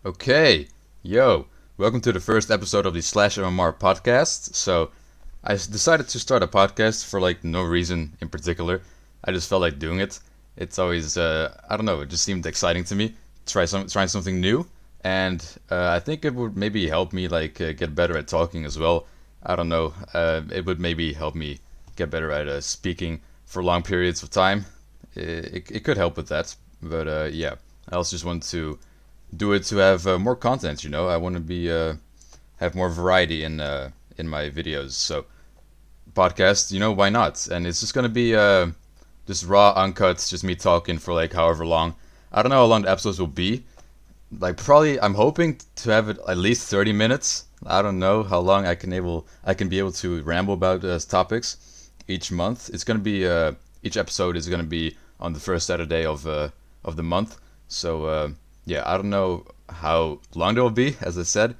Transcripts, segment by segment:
Okay, yo, welcome to the first episode of the SlashMMR podcast. So, decided to start a podcast for like no reason in particular. I just felt like doing it. It's always, I don't know, it just seemed exciting to me. Trying something new, and I think it would maybe help me like get better at talking as well. I don't know, it would maybe help me get better at speaking for long periods of time. It could help with that, but yeah, I also just want to do it to have more content. I want to be have more variety in my videos. So podcast, why not? And it's just gonna be just raw, uncut, just me talking for like however long. I don't know how long the episodes will be. Like probably, I'm hoping to have it at least 30 minutes. I don't know how long I can be able to ramble about topics each month. It's gonna be each episode is gonna be on the first Saturday of the month. So yeah, I don't know how long they will be, as I said,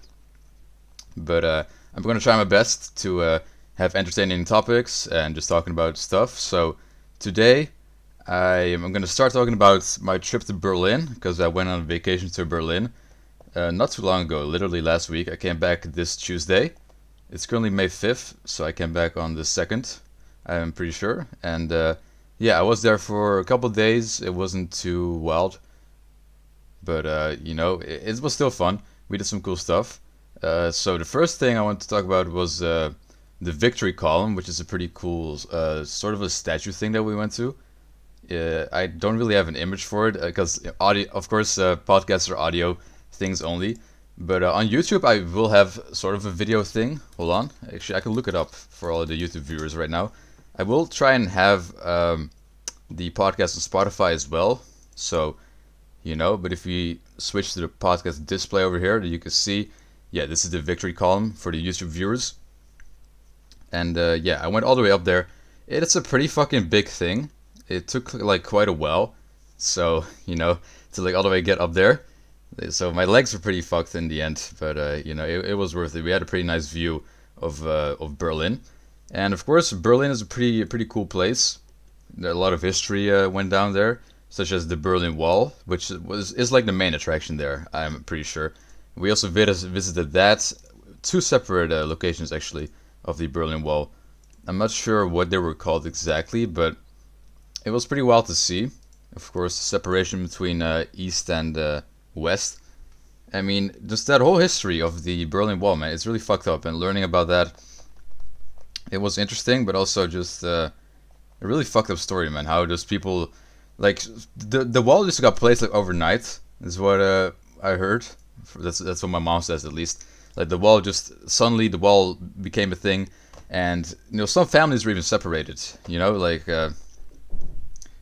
but I'm gonna try my best to have entertaining topics and just talking about stuff. So today I'm gonna start talking about my trip to Berlin because I went on vacation to Berlin not too long ago, literally last week. I came back this Tuesday. It's currently May 5th, so I came back on the 2nd, I'm pretty sure. And yeah, I was there for a couple of days. It wasn't too wild, but it was still fun. We did some cool stuff. So the first thing I wanted to talk about was the Victory Column, which is a pretty cool sort of a statue thing that we went to. I don't really have an image for it because audio, of course, podcasts are audio things only. But on YouTube, I will have sort of a video thing. Hold on, actually, I can look it up for all of the YouTube viewers right now. I will try and have the podcast on Spotify as well. So but if we switch to the podcast display over here, you can see, yeah, this is the Victory Column for the YouTube viewers. And yeah, I went all the way up there. It's a pretty fucking big thing. It took like quite a while, so to like all the way get up there. So my legs were pretty fucked in the end, but it was worth it. We had a pretty nice view of Berlin, and of course Berlin is a pretty cool place. A lot of history went down there, such as the Berlin Wall, which is like the main attraction there. I'm pretty sure. We also visited that, two separate locations actually of the Berlin Wall. I'm not sure what they were called exactly, but it was pretty wild to see. Of course, the separation between East and West. I mean, just that whole history of the Berlin Wall, man, it's really fucked up. And learning about that, it was interesting, but also just a really fucked up story, man. How those people, like, the wall just got placed like overnight, is what I heard. That's what my mom says at least. Like the wall just suddenly the wall became a thing, and some families were even separated. Like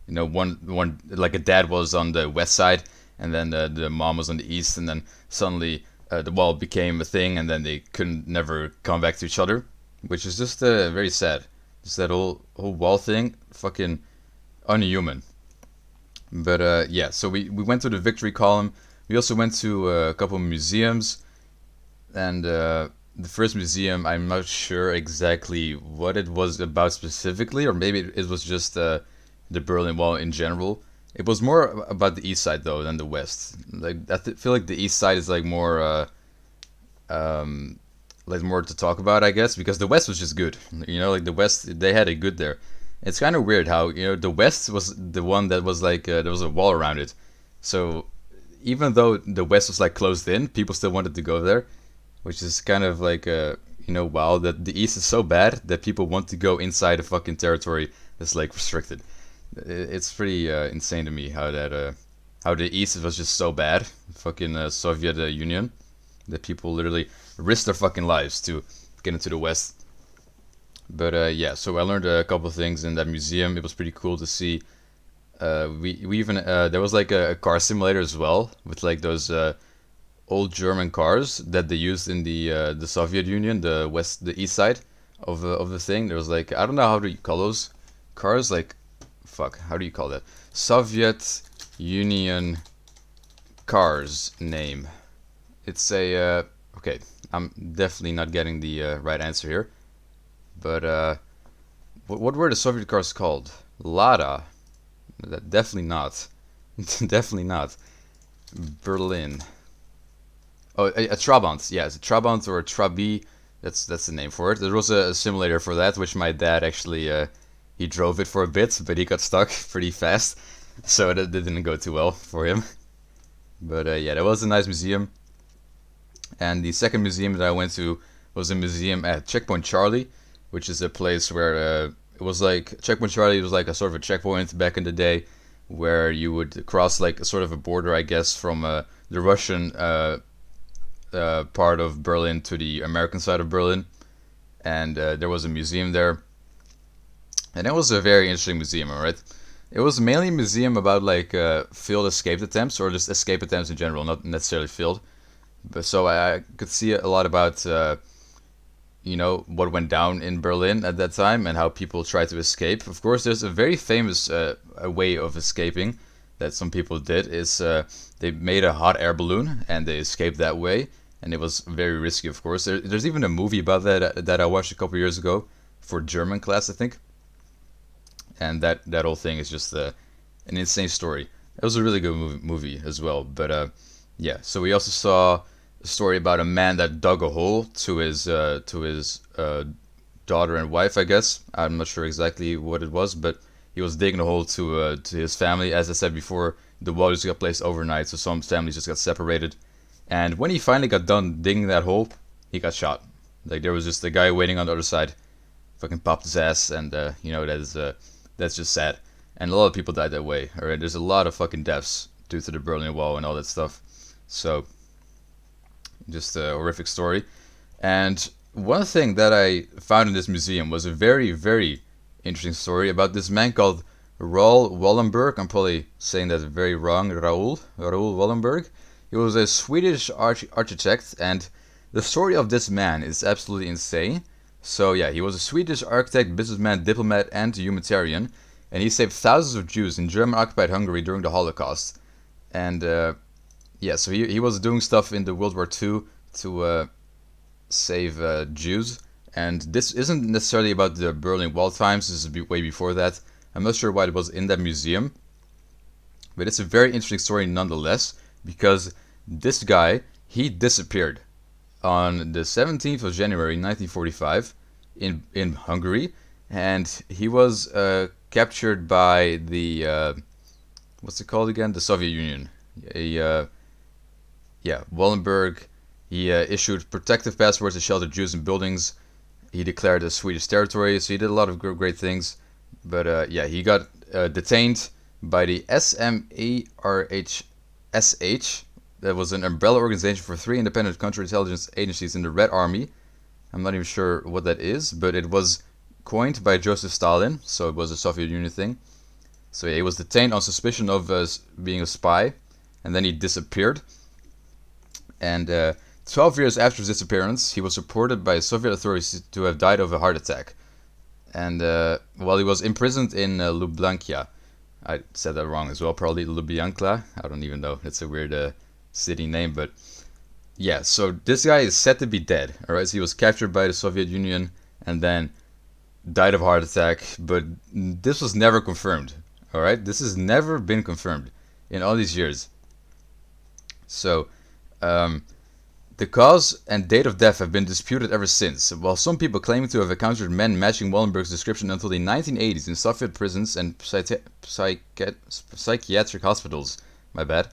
one like a dad was on the west side, and then the mom was on the east, and then suddenly the wall became a thing, and then they couldn't never come back to each other, which is just very sad. Just that whole wall thing, fucking unhuman. But yeah, so we went to the Victory Column. We also went to a couple of museums, and the first museum, I'm not sure exactly what it was about specifically, or maybe it was just the Berlin Wall in general. It was more about the east side though than the west. Like feel like the east side is like more like more to talk about, I guess, because the west was just good. Like the west, they had it good there. It's kind of weird how the west was the one that was like there was a wall around it. So even though the west was like closed in, people still wanted to go there, which is kind of like wow, that the east is so bad that people want to go inside a fucking territory that's like restricted. It's pretty insane to me how the east was just so bad, fucking Soviet Union, that people literally risked their fucking lives to get into the west. But yeah, so I learned a couple of things in that museum. It was pretty cool to see. We even there was like a car simulator as well with like those old German cars that they used in the Soviet Union, the east side of the thing. There was like, I don't know how do you call those cars, like, fuck, how do you call that? Soviet Union cars name. It's a okay. I'm definitely not getting the right answer here, but what were the Soviet cars called? Lada. Definitely not. Definitely not. Berlin. Oh, a Trabant. Yeah, it's a Trabant or a Trabi. That's the name for it. There was a simulator for that, which my dad actually he drove it for a bit, but he got stuck pretty fast, so that didn't go too well for him. But yeah, that was a nice museum. And the second museum that I went to was a museum at Checkpoint Charlie, which is a place where it was like Checkpoint Charlie was like a sort of a checkpoint back in the day, where you would cross like a sort of a border, I guess, from the Russian part of Berlin to the American side of Berlin, and there was a museum there, and it was a very interesting museum. Alright, it was mainly a museum about like failed escape attempts or just escape attempts in general, not necessarily failed. But so I could see a lot about what went down in Berlin at that time and how people tried to escape. Of course, there's a very famous a way of escaping that some people did is they made a hot air balloon and they escaped that way, and it was very risky. Of course, there's even a movie about that I watched a couple years ago for German class, I think, and that whole thing is just an insane story. It was a really good movie as well. But yeah, so we also saw a story about a man that dug a hole to his daughter and wife, I guess. I'm not sure exactly what it was, but he was digging a hole to his family. As I said before, the wall just got placed overnight, so some families just got separated. And when he finally got done digging that hole, he got shot. Like there was just a guy waiting on the other side, fucking popped his ass, and that's just sad. And a lot of people died that way. Alright, there's a lot of fucking deaths due to the Berlin Wall and all that stuff. So just a horrific story. And one thing that I found in this museum was a very, very interesting story about this man called Raoul Wallenberg. I'm probably saying that very wrong. Raoul Wallenberg. He was a Swedish architect, and the story of this man is absolutely insane. So yeah, he was a Swedish architect, businessman, diplomat, and humanitarian, and he saved thousands of Jews in German-occupied Hungary during the Holocaust. And yeah, so he was doing stuff in the World War II to save Jews. And this isn't necessarily about the Berlin Wall times. This is way before that. I'm not sure why it was in that museum, but it's a very interesting story nonetheless, because this guy, he disappeared on the 17th of January 1945 in Hungary, and he was captured by the what's it called again? The Soviet Union. Yeah, Wallenberg. He issued protective passports to shelter Jews in buildings. He declared a Swedish territory, so he did a lot of great things. But yeah, he got detained by the SMERHSH. That was an umbrella organization for 3 independent counterintelligence agencies in the Red Army. I'm not even sure what that is, but it was coined by Joseph Stalin, so it was a Soviet Union thing. So yeah, he was detained on suspicion of being a spy, and then he disappeared. And 12 years after his disappearance, he was reported by Soviet authorities to have died of a heart attack. And while he was imprisoned in Lublanka, I said that wrong as well, probably Lubyanka. I don't even know. It's a weird city name, but yeah. So this guy is said to be dead. All right, so he was captured by the Soviet Union and then died of a heart attack, but this was never confirmed. All right, this has never been confirmed in all these years. So the cause and date of death have been disputed ever since, while some people claim to have encountered men matching Wallenberg's description until the 1980s in Soviet prisons and psychiatric hospitals. My bad.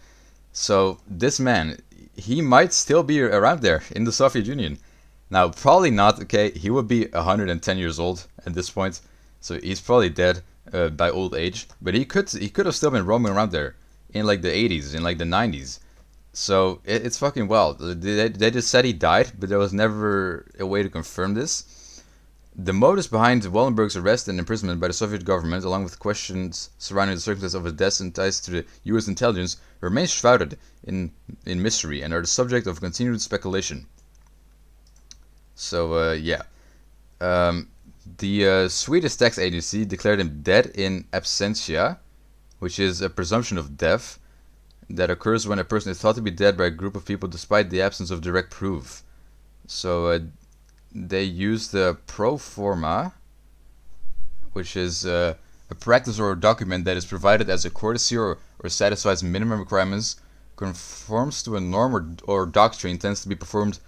So this man, he might still be around there in the Soviet Union. Now, probably not, okay, he would be 110 years old at this point, so he's probably dead by old age, but he could have still been roaming around there in like the 80s, in like the 90s. So it's fucking wild. They just said he died, but there was never a way to confirm this. The motives behind Wallenberg's arrest and imprisonment by the Soviet government, along with questions surrounding the circumstances of his death and ties to the U.S. intelligence, remain shrouded in mystery and are the subject of continued speculation. So yeah, the Swedish tax agency declared him dead in absentia, which is a presumption of death that occurs when a person is thought to be dead by a group of people despite the absence of direct proof. So they use the pro forma, which is a practice or a document that is provided as a courtesy or satisfies minimum requirements conforms to a norm or doctrine tends to be performed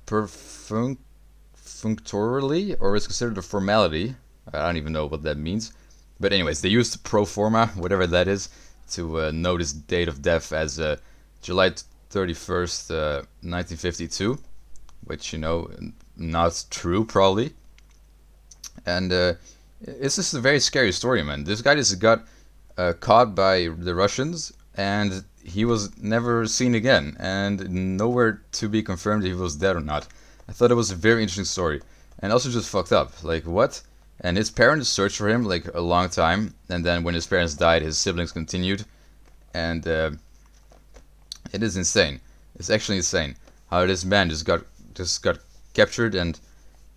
perfunctorily or is considered a formality. I don't even know what that means. But anyways, they used pro forma, whatever that is, to know this date of death as July 31st, 1952, which, not true, probably. And it's just a very scary story, man. This guy just got caught by the Russians, and he was never seen again, and nowhere to be confirmed if he was dead or not. I thought it was a very interesting story, and also just fucked up. Like, what? And his parents searched for him like a long time, and then when his parents died, his siblings continued, and it is insane. It's actually insane how this man just got captured and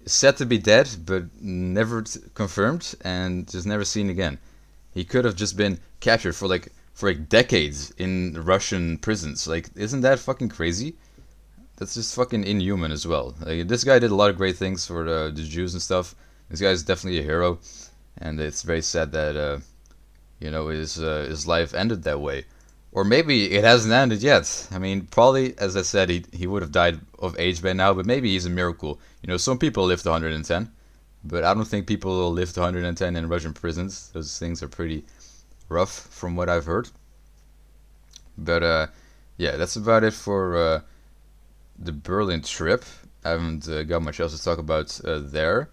said to be dead, but never confirmed, and just never seen again. He could have just been captured for decades in Russian prisons. Like, isn't that fucking crazy? That's just fucking inhuman as well. Like, this guy did a lot of great things for the Jews and stuff. This guy is definitely a hero, and it's very sad that his life ended that way. Or maybe it hasn't ended yet. I mean, probably, as I said, he would have died of age by now, but maybe he's a miracle. Some people live to 110, but I don't think people live to 110 in Russian prisons. Those things are pretty rough, from what I've heard. But yeah, that's about it for the Berlin trip. I haven't got much else to talk about there.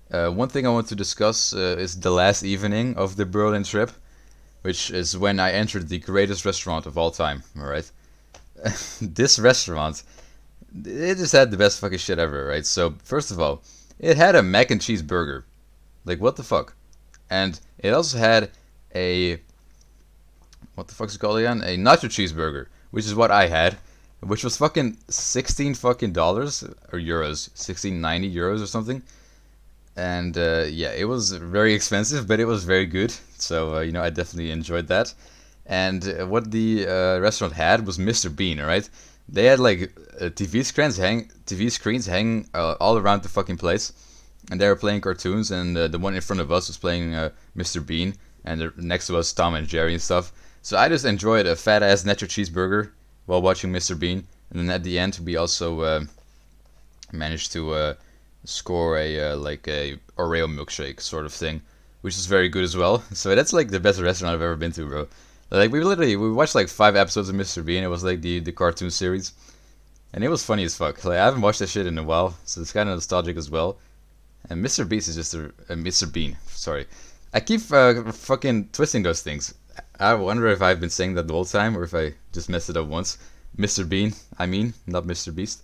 One thing I want to discuss is the last evening of the Berlin trip, which is when I entered the greatest restaurant of all time, alright? This restaurant, it just had the best fucking shit ever, right? So, first of all, it had a mac and cheese burger. Like, what the fuck? And it also had what the fuck's it called again? A nacho cheeseburger, which is what I had, which was fucking $16 fucking dollars, or euros, 16.90 euros or something. And yeah, it was very expensive, but it was very good. So I definitely enjoyed that. And what the restaurant had was Mr. Bean. Alright, they had like TV screens hanging all around the fucking place, and they were playing cartoons. And the one in front of us was playing Mr. Bean, and next to us Tom and Jerry and stuff. So I just enjoyed a fat ass nacho cheeseburger while watching Mr. Bean. And then at the end, we also managed to score a Oreo milkshake sort of thing, which is very good as well. So that's like the best restaurant I've ever been to, bro. Like we watched like 5 episodes of Mr. Bean. It was like the cartoon series, and it was funny as fuck. Like I haven't watched that shit in a while, so it's kind of nostalgic as well. And Mr. Beast is just a Mr. Bean. Sorry, I keep fucking twisting those things. I wonder if I've been saying that the whole time or if I just messed it up once. Mr. Bean, I mean, not Mr. Beast.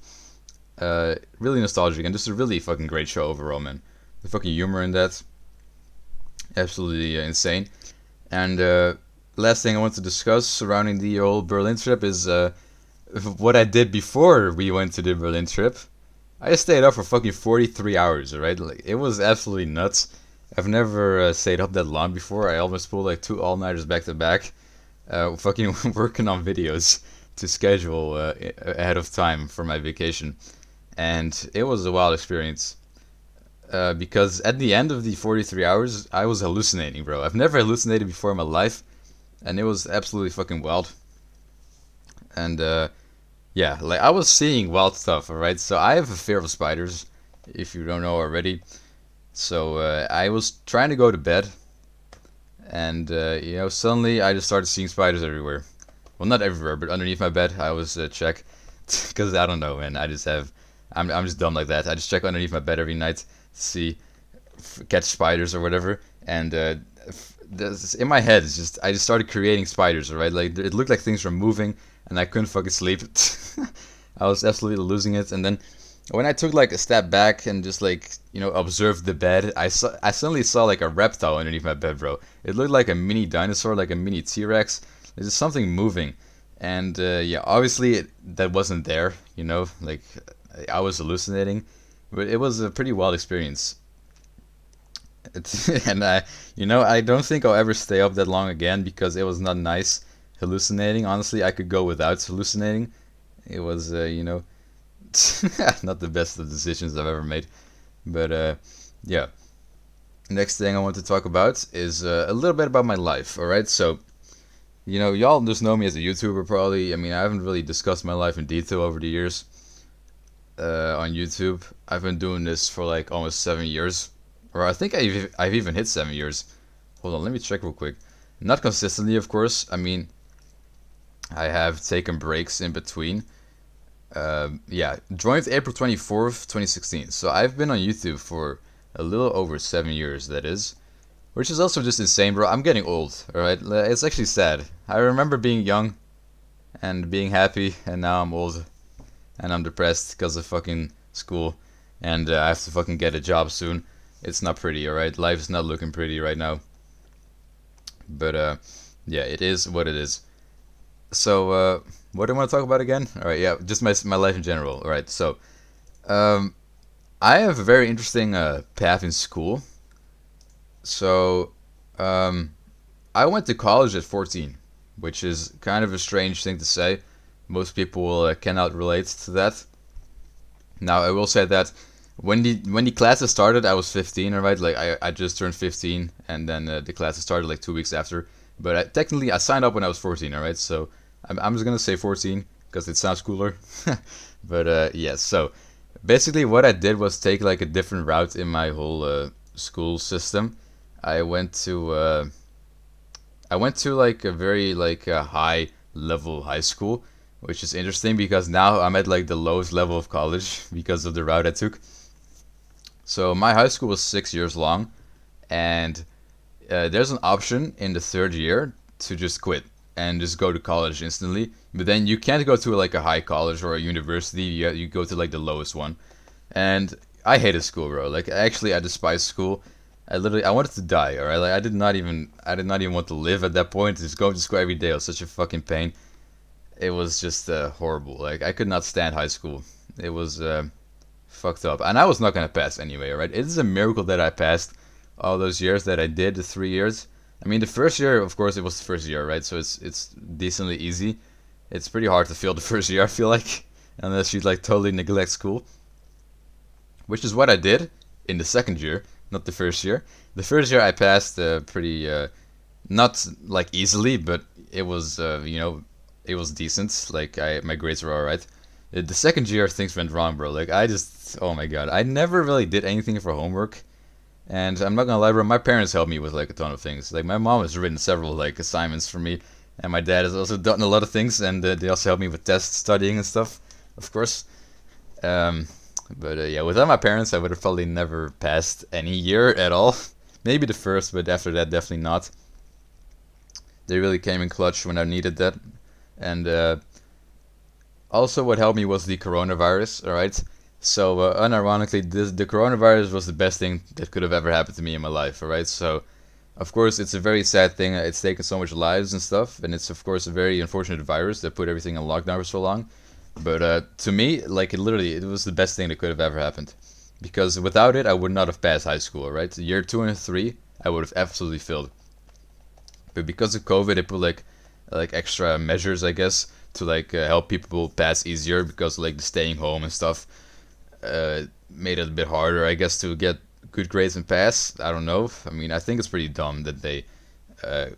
Really nostalgic and just a really fucking great show overall, man. The fucking humor in that, absolutely insane. And last thing I want to discuss surrounding the whole Berlin trip is what I did before we went to the Berlin trip. I stayed up for fucking 43 hours, alright? Like, it was absolutely nuts. I've never stayed up that long before. I almost pulled like 2 all-nighters back to back, fucking working on videos to schedule ahead of time for my vacation. And it was a wild experience. Because at the end of the 43 hours, I was hallucinating, bro. I've never hallucinated before in my life, and it was absolutely fucking wild. And yeah, like I was seeing wild stuff, alright? So I have a fear of spiders, if you don't know already. So I was trying to go to bed, and suddenly I just started seeing spiders everywhere. Well, not everywhere, but underneath my bed. I always check, because I don't know, man. I'm just dumb like that. I just check underneath my bed every night to see, catch spiders or whatever. And in my head, I just started creating spiders, alright? Like it looked like things were moving, and I couldn't fucking sleep. I was absolutely losing it. And then when I took like a step back and just like observed the bed, I suddenly saw like a reptile underneath my bed, bro. It looked like a mini dinosaur, like a mini T-Rex. There's just something moving, and yeah, obviously that wasn't there. Like I was hallucinating, but it was a pretty wild experience. And I don't think I'll ever stay up that long again because it was not nice hallucinating. Honestly, I could go without hallucinating. It was not the best of decisions I've ever made. But yeah. Next thing I want to talk about is a little bit about my life. Alright, so Y'all just know me as a YouTuber probably. I mean, I haven't really discussed my life in detail over the years on YouTube. I've been doing this for like almost 7 years, or I think I've even hit 7 years. Hold on, let me check real quick. Not consistently, of course. I mean, I have taken breaks in between. Yeah, joined April 24th, 2016. So I've been on YouTube for a little over 7 years, that is. Which is also just insane, bro. I'm getting old, alright? It's actually sad. I remember being young and being happy, and now I'm old and I'm depressed because of fucking school, and I have to fucking get a job soon. It's not pretty, alright? Life is not looking pretty right now. But, yeah, it is what it is. So, what do I want to talk about again? Alright, yeah, just my life in general. Alright, so, um, I have a very interesting path in school. So, um, I went to college at 14, which is kind of a strange thing to say. Most people cannot relate to that. Now, I will say that when the classes started, I was 15, alright? Like, I just turned 15, and then the classes started like 2 weeks after. But technically, I signed up when I was 14, alright? So, I'm just gonna say 14, because it sounds cooler. But, yeah, so, basically what I did was take like a different route in my whole school system. I went to like a very like a high level high school, which is interesting because now I'm at like the lowest level of college because of the route I took. So my high school was 6 years long, and there's an option in the third year to just quit and just go to college instantly. But then you can't go to like a high college or a university. You go to like the lowest one, and I hated school, bro. Like actually, I despised school. I wanted to die. All right, like I did not even want to live at that point. Just going to school every day was such a fucking pain. It was just horrible. Like I could not stand high school. It was fucked up, and I was not gonna pass anyway. All right, it is a miracle that I passed all those years that I did, the 3 years. I mean, the first year, of course, it was the first year, right? So it's decently easy. It's pretty hard to fail the first year, I feel like, unless you like totally neglect school, which is what I did in the second year, not the first year. The first year I passed pretty not like easily, but it was it was decent. Like my grades were alright. The second year things went wrong, bro. Like I just oh my god, I never really did anything for homework. And I'm not gonna lie, bro. My parents helped me with like a ton of things. Like my mom has written several like assignments for me, and my dad has also done a lot of things, and they also helped me with test studying and stuff, of course. Um, but yeah, without my parents, I would have probably never passed any year at all. Maybe the first, but after that, definitely not. They really came in clutch when I needed that, and also what helped me was the coronavirus. All right. So unironically, the coronavirus was the best thing that could have ever happened to me in my life. All right. So of course, it's a very sad thing. It's taken so much lives and stuff, and it's of course a very unfortunate virus that put everything in lockdown for so long. But to me, like it was the best thing that could have ever happened, because without it, I would not have passed high school. Right, year 2 and 3, I would have absolutely failed. But because of COVID, they put like extra measures, I guess, to like help people pass easier because like the staying home and stuff made it a bit harder, I guess, to get good grades and pass. I don't know. I mean, I think it's pretty dumb that they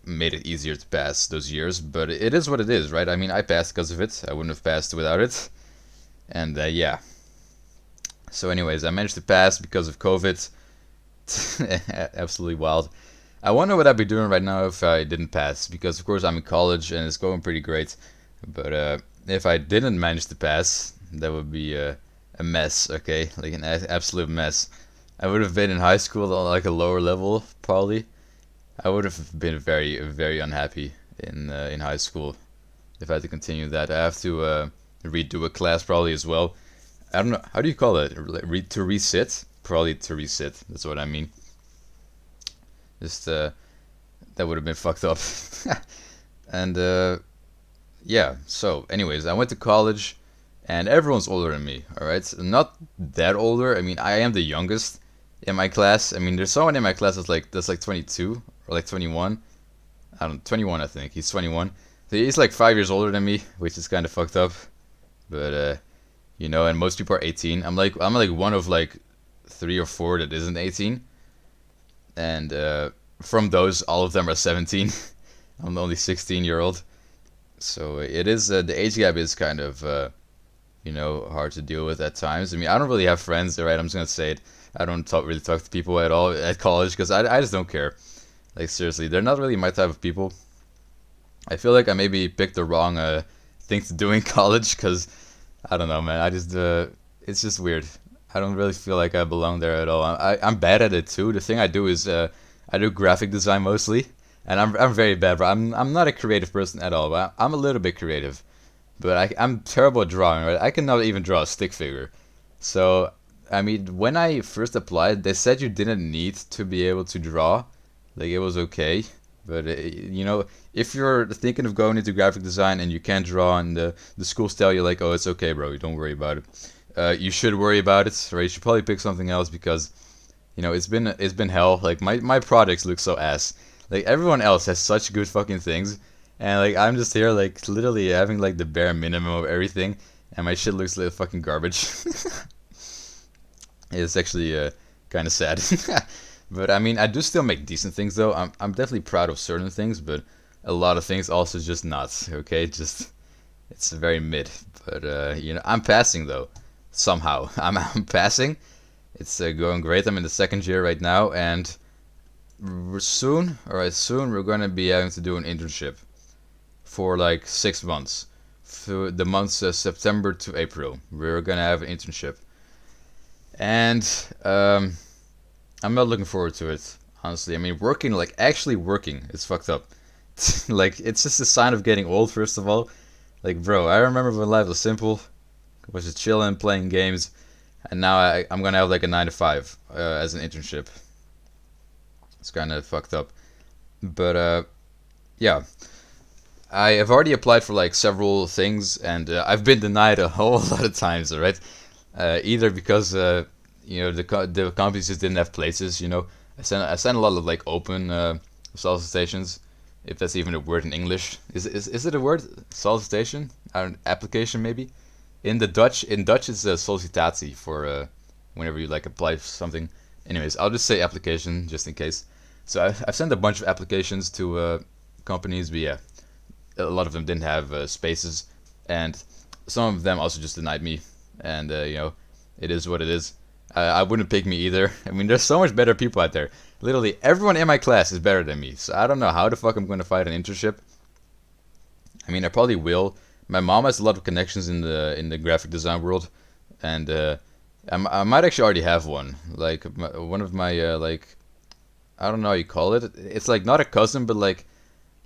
made it easier to pass those years, but it is what it is, right? I mean, I passed because of it. I wouldn't have passed without it. And yeah. So, anyways, I managed to pass because of COVID. Absolutely wild. I wonder what I'd be doing right now if I didn't pass, because of course I'm in college and it's going pretty great. But if I didn't manage to pass, that would be a mess, okay? Like an absolute mess. I would have been in high school on like a lower level, probably. I would have been very, very unhappy in high school if I had to continue that. I have to redo a class probably as well. I don't know, how do you call it? To resit? Probably to resit. That's what I mean. Just that would have been fucked up. And yeah. So, anyways, I went to college, and everyone's older than me. All right, not that older. I mean, I am the youngest in my class. I mean, there's someone in my class that's like 22 or like 21. I don't 21. I think he's 21. So he's like 5 years older than me, which is kind of fucked up. But and most people are 18. I'm like one of like 3 or 4 that isn't 18, and from those, all of them are 17. I'm the only 16-year-old. So it is the age gap is kind of hard to deal with at times. I mean, I don't really have friends, right? I'm just gonna say it. I don't really talk to people at all at college because I just don't care. Like seriously, they're not really my type of people. I feel like I maybe picked the wrong thing to do in college because I don't know, man. I just it's just weird. I don't really feel like I belong there at all. I'm bad at it too. The thing I do is I do graphic design mostly, and I'm very bad. Bro. I'm not a creative person at all. But I'm a little bit creative, but I'm terrible at drawing. Right? I cannot even draw a stick figure. So I mean, when I first applied, they said you didn't need to be able to draw. Like it was okay, but if you're thinking of going into graphic design and you can't draw, and the schools tell you like, oh, it's okay, bro, don't worry about it. You should worry about it, right? You should probably pick something else because it's been hell. Like my projects look so ass. Like everyone else has such good fucking things, and like I'm just here like literally having like the bare minimum of everything, and my shit looks like fucking garbage. It's actually kind of sad. But I mean, I do still make decent things though. I'm definitely proud of certain things, but a lot of things also just not. Okay, just it's very mid. But I'm passing though. Somehow, I'm passing. It's going great. I'm in the second year right now, and soon we're gonna be having to do an internship for like 6 months. For the months September to April, we're gonna have an internship, and I'm not looking forward to it. Honestly, I mean, working like actually working is fucked up. Like it's just a sign of getting old. First of all, like bro, I remember when life was simple, was just chilling, playing games, and now I'm gonna have like a 9 to 5 as an internship. It's kind of fucked up, but yeah, I have already applied for like several things, and I've been denied a whole lot of times. Alright, either because the companies just didn't have places. I sent a lot of like open solicitations, if that's even a word in English. Is it a word? Solicitation? Application maybe. In Dutch it's a sollicitatie for whenever you like apply for something. Anyways, I'll just say application just in case. So I've sent a bunch of applications to companies, but yeah, a lot of them didn't have spaces, and some of them also just denied me. And it is what it is. I wouldn't pick me either. I mean, there's so much better people out there. Literally everyone in my class is better than me. So I don't know how the fuck I'm gonna find an internship. I mean, I probably will. My mom has a lot of connections in the graphic design world, and I might actually already have one. Like one of my like, I don't know how you call it. It's like not a cousin, but like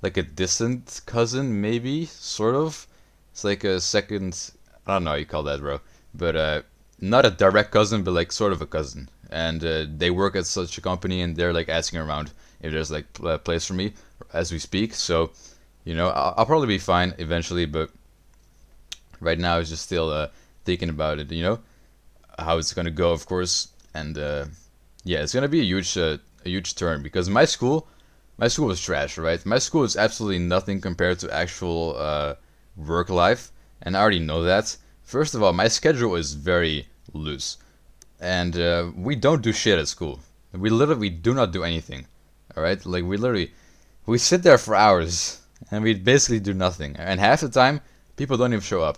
a distant cousin, maybe sort of. It's like a second. I don't know how you call that, bro. But not a direct cousin, but like sort of a cousin. And they work at such a company, and they're like asking around if there's like a place for me as we speak. So, I'll probably be fine eventually, but right now it's just still thinking about it. How it's gonna go, of course, and yeah, it's gonna be a huge turn because my school was trash, right? My school is absolutely nothing compared to actual work life, and I already know that. First of all, my schedule is very loose, and we don't do shit at school. We do not do anything. All right, like we sit there for hours, and we basically do nothing. And half the time, people don't even show up.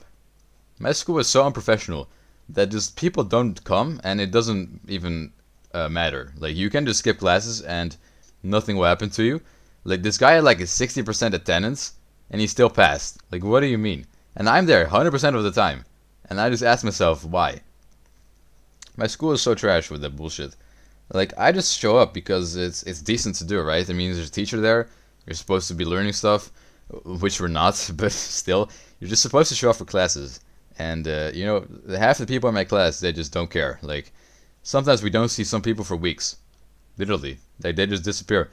My school is so unprofessional that just people don't come, and it doesn't even matter. Like you can just skip classes, and nothing will happen to you. Like this guy had like a 60% attendance, and he still passed. Like what do you mean? And I'm there 100% of the time. And I just ask myself, why? My school is so trash with that bullshit. Like, I just show up because it's decent to do, right? I mean, there's a teacher there. You're supposed to be learning stuff, which we're not, but still, you're just supposed to show up for classes. And, half the people in my class, they just don't care. Like, sometimes we don't see some people for weeks. Literally. Like, they just disappear.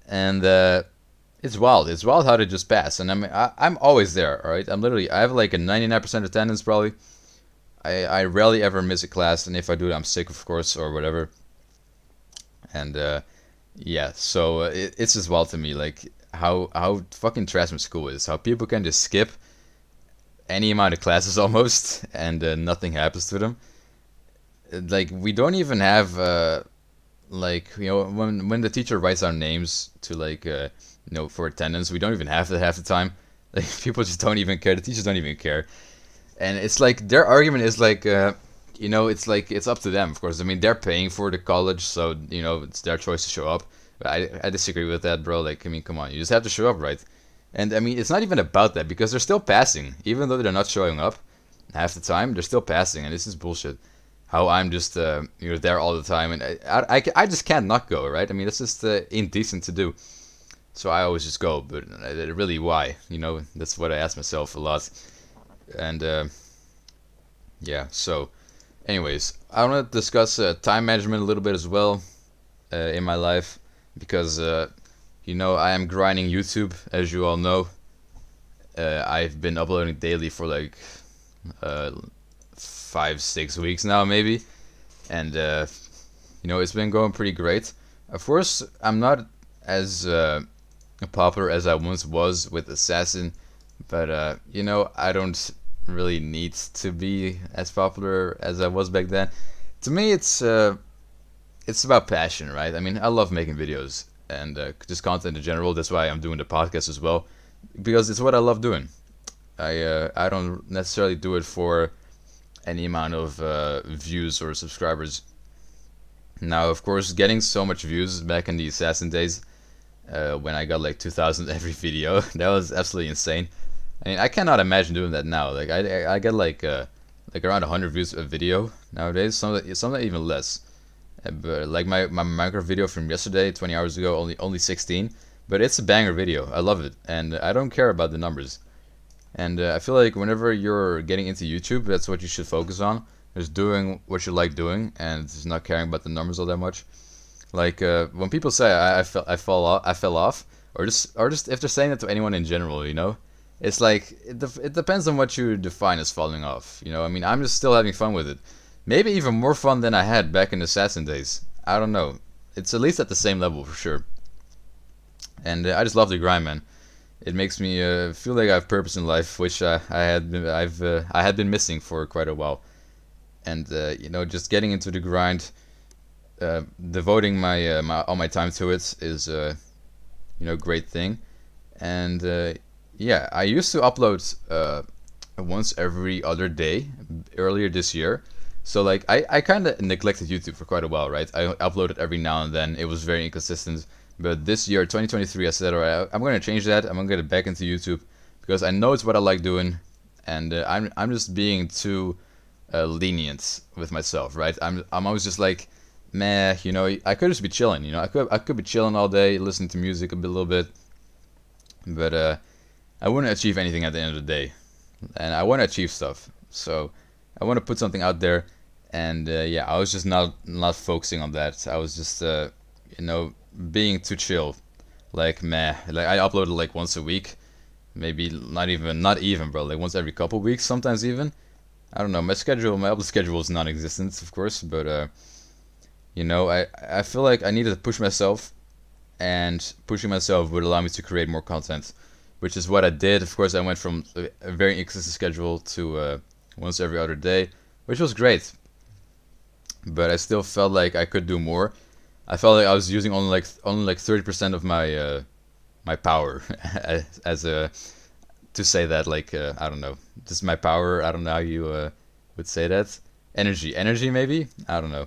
And, it's wild. It's wild how they just pass. And I'm always there, alright? I have like a 99% attendance probably. I rarely ever miss a class, and if I do, I'm sick, of course, or whatever. And yeah, so it's just wild to me, like how fucking trash my school is. How people can just skip any amount of classes almost, and nothing happens to them. Like we don't even have like when the teacher writes our names to like for attendance. We don't even have that half the time. Like people just don't even care. The teachers don't even care. And it's like their argument is like, it's like it's up to them. Of course, I mean they're paying for the college, so it's their choice to show up. But I disagree with that, bro. Like I mean, come on, you just have to show up, right? And I mean, it's not even about that because they're still passing, even though they're not showing up half the time. They're still passing, and this is bullshit. How I'm just there all the time, and I just can't not go, right? I mean, that's just indecent to do. So I always just go, but really, why? That's what I ask myself a lot. And yeah, so anyways, I want to discuss time management a little bit as well in my life because I am grinding YouTube, as you all know. I've been uploading daily for like 5-6 weeks now, maybe, and it's been going pretty great. Of course, I'm not as popular as I once was with Assassin, but I don't really need to be as popular as I was back then. To me, it's about passion, right? I mean, I love making videos and just content in general. That's why I'm doing the podcast as well, because it's what I love doing. I don't necessarily do it for any amount of views or subscribers. Now, of course, getting so much views back in the Assassin days, when I got like 2,000 every video, that was absolutely insane. I mean, I cannot imagine doing that now. Like I get like around 100 views a video nowadays. Some even less. But like my Minecraft video from yesterday, 20 hours ago, only 16. But it's a banger video. I love it, and I don't care about the numbers. And I feel like whenever you're getting into YouTube, that's what you should focus on. Just doing what you like doing, and just not caring about the numbers all that much. Like when people say I fell off, or just if they're saying that to anyone in general, it's like it depends on what you define as falling off. I mean, I'm just still having fun with it. Maybe even more fun than I had back in Assassin days. I don't know. It's at least at the same level for sure. And I just love the grind, man. It makes me feel like I have purpose in life, which I had been missing for quite a while. And just getting into the grind, devoting my all my time to it is great thing. And yeah, I used to upload once every other day earlier this year. So like I kind of neglected YouTube for quite a while, right? I uploaded every now and then. It was very inconsistent. But this year, 2023, I said, alright, I'm going to change that. I'm going to get back into YouTube because I know it's what I like doing, and I'm just being too lenient with myself, right? I'm always just like, meh, I could just be chilling, I could be chilling all day, listening to music a little bit, but I wouldn't achieve anything at the end of the day, and I want to achieve stuff, so I want to put something out there, and yeah, I was just not focusing on that. I was just being too chill, like meh. Like I uploaded like once a week, maybe not even, bro. Like once every couple weeks, sometimes even. I don't know. My upload schedule is non-existent, of course, but I feel like I needed to push myself, and pushing myself would allow me to create more content, which is what I did. Of course, I went from a very inconsistent schedule to once every other day, which was great, but I still felt like I could do more. I felt like I was using only like 30% of my power as a to say that, like I don't know, just my power. I don't know how you would say that. Energy maybe. I don't know.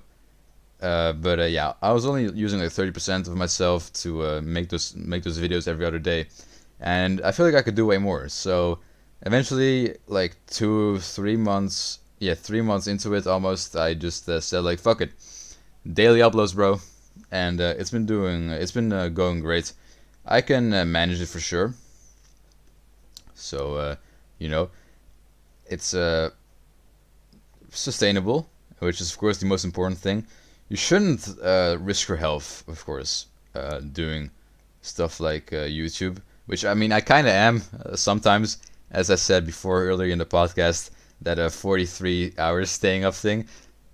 But yeah, I was only using like 30% of myself to make those videos every other day, and I feel like I could do way more. So eventually, like 3 months, yeah, 3 months into it almost, I just said like fuck it, daily uploads, bro. And it's been going great. I can manage it for sure. So it's sustainable, which is of course the most important thing. You shouldn't risk your health, of course, doing stuff like YouTube, which I mean I kind of am sometimes, as I said before earlier in the podcast, that 43 hours staying up thing.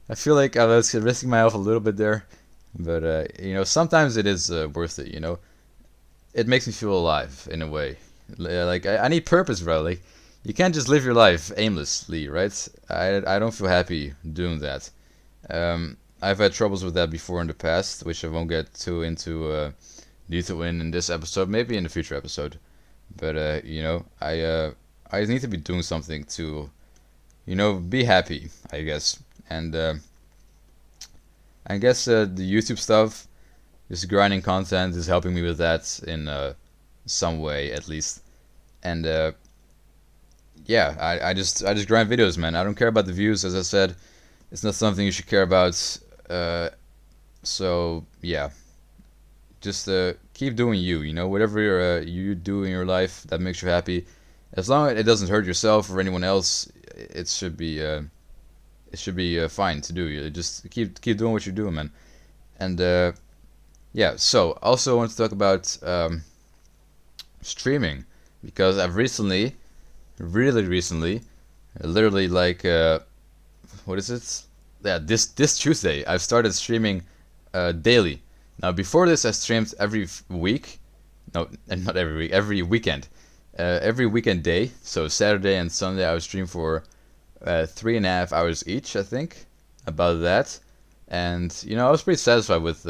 I feel like I was risking my health a little bit there. But sometimes it is worth it. It makes me feel alive in a way. Like I need purpose, bro. Like you can't just live your life aimlessly, right? I don't feel happy doing that. I've had troubles with that before in the past, which I won't get too into lethal in this episode, maybe in the future episode. But I need to be doing something to be happy, I guess. And I guess the YouTube stuff, just grinding content, is helping me with that in some way at least. And yeah, I just grind videos, man. I don't care about the views, as I said. It's not something you should care about. So yeah, just keep doing you. Whatever you do in your life that makes you happy, as long as it doesn't hurt yourself or anyone else, it should be fine to do. You just keep doing what you're doing, man. And yeah, so also I want to talk about streaming, because I've recently, really recently, literally like what is it? Yeah, this Tuesday I've started streaming daily. Now before this I streamed every week. No, not every week, every weekend. Every weekend day. So Saturday and Sunday I would stream for 3.5 hours each, I think, about that. And I was pretty satisfied with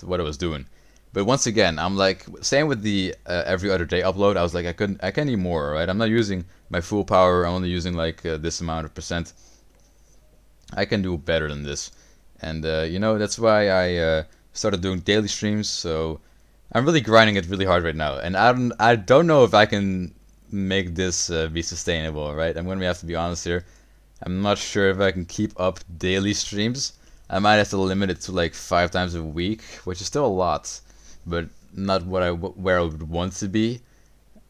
what I was doing. But once again, I'm like, same with the every other day upload. I was like, I can need more, right? I'm not using my full power. I'm only using like this amount of percent. I can do better than this, and that's why I started doing daily streams. So I'm really grinding it really hard right now, and I don't know if I can make this be sustainable, right? I'm gonna have to be honest here. I'm not sure if I can keep up daily streams. I might have to limit it to like 5 times a week, which is still a lot, but not where I would want to be.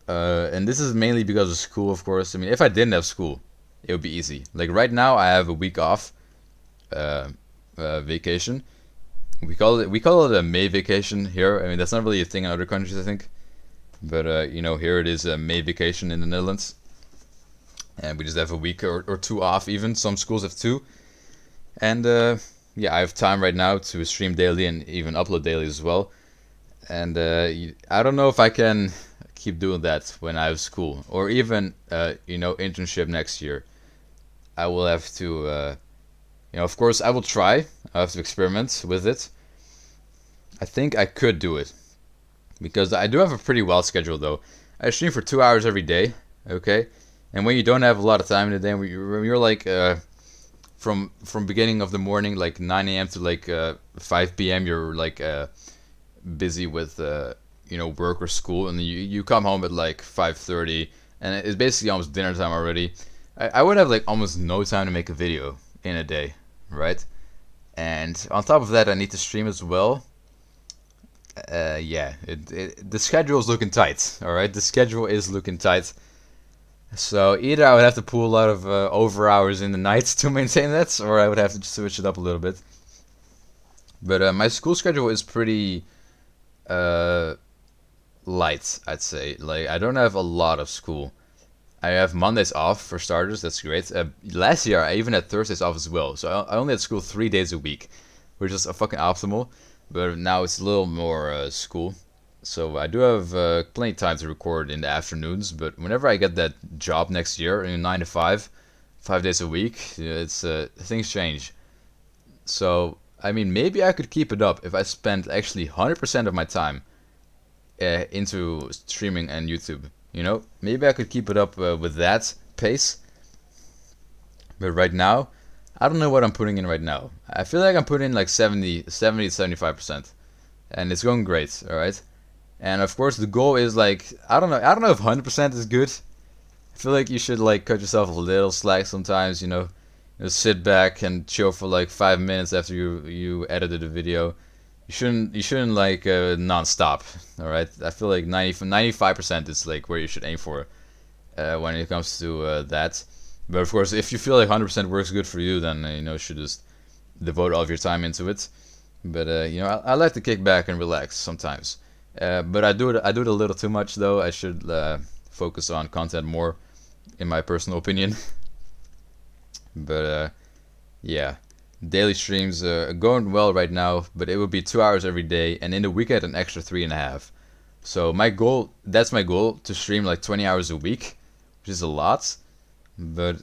And this is mainly because of school, of course. I mean, if I didn't have school, it would be easy. Like right now, I have a week off, vacation. We call it a May vacation here. I mean, that's not really a thing in other countries, I think. But here it is a May vacation in the Netherlands, and we just have a week or two off. Even some schools have two, and yeah, I have time right now to stream daily and even upload daily as well. And I don't know if I can keep doing that when I have school or even internship next year. I will have to of course I will try. I have to experiment with it. I think I could do it because I do have a pretty wild schedule though. I stream for 2 hours every day, okay? And when you don't have a lot of time in the day, when you're like from beginning of the morning, like 9 a.m. to like 5 p.m., you're like busy with work or school, and you come home at like 5:30, and it's basically almost dinner time already. I would have like almost no time to make a video in a day, right? And on top of that, I need to stream as well. Yeah, the schedule is looking tight. All right, the schedule is looking tight. So either I would have to pull a lot of over hours in the nights to maintain that, or I would have to just switch it up a little bit. But my school schedule is pretty light, I'd say. Like I don't have a lot of school. I have Mondays off for starters. That's great. Last year I even had Thursdays off as well, so I only had school 3 days a week, which is a fucking optimal. But now it's a little more school, so I do have plenty of time to record in the afternoons. But whenever I get that job next year, 9 to 5, 5 days a week, it's things change. So I mean, maybe I could keep it up if I spent actually 100% of my time into streaming and YouTube. Maybe I could keep it up with that pace. But right now, I don't know what I'm putting in right now. I feel like I'm putting in like 70 to 75%, and it's going great. All right, and of course the goal is like I don't know if 100% is good. I feel like you should like cut yourself a little slack sometimes. Just sit back and chill for like 5 minutes after you edited a video. You shouldn't like non-stop. All right, I feel like 95% is like where you should aim for when it comes to that. But of course, if you feel like 100% works good for you, then you should just devote all of your time into it. But I like to kick back and relax sometimes. But I do it a little too much though. I should focus on content more, in my personal opinion. But yeah, daily streams are going well right now. But it would be 2 hours every day, and in the weekend an extra 3.5. So that's my goal, to stream like 20 hours a week, which is a lot. But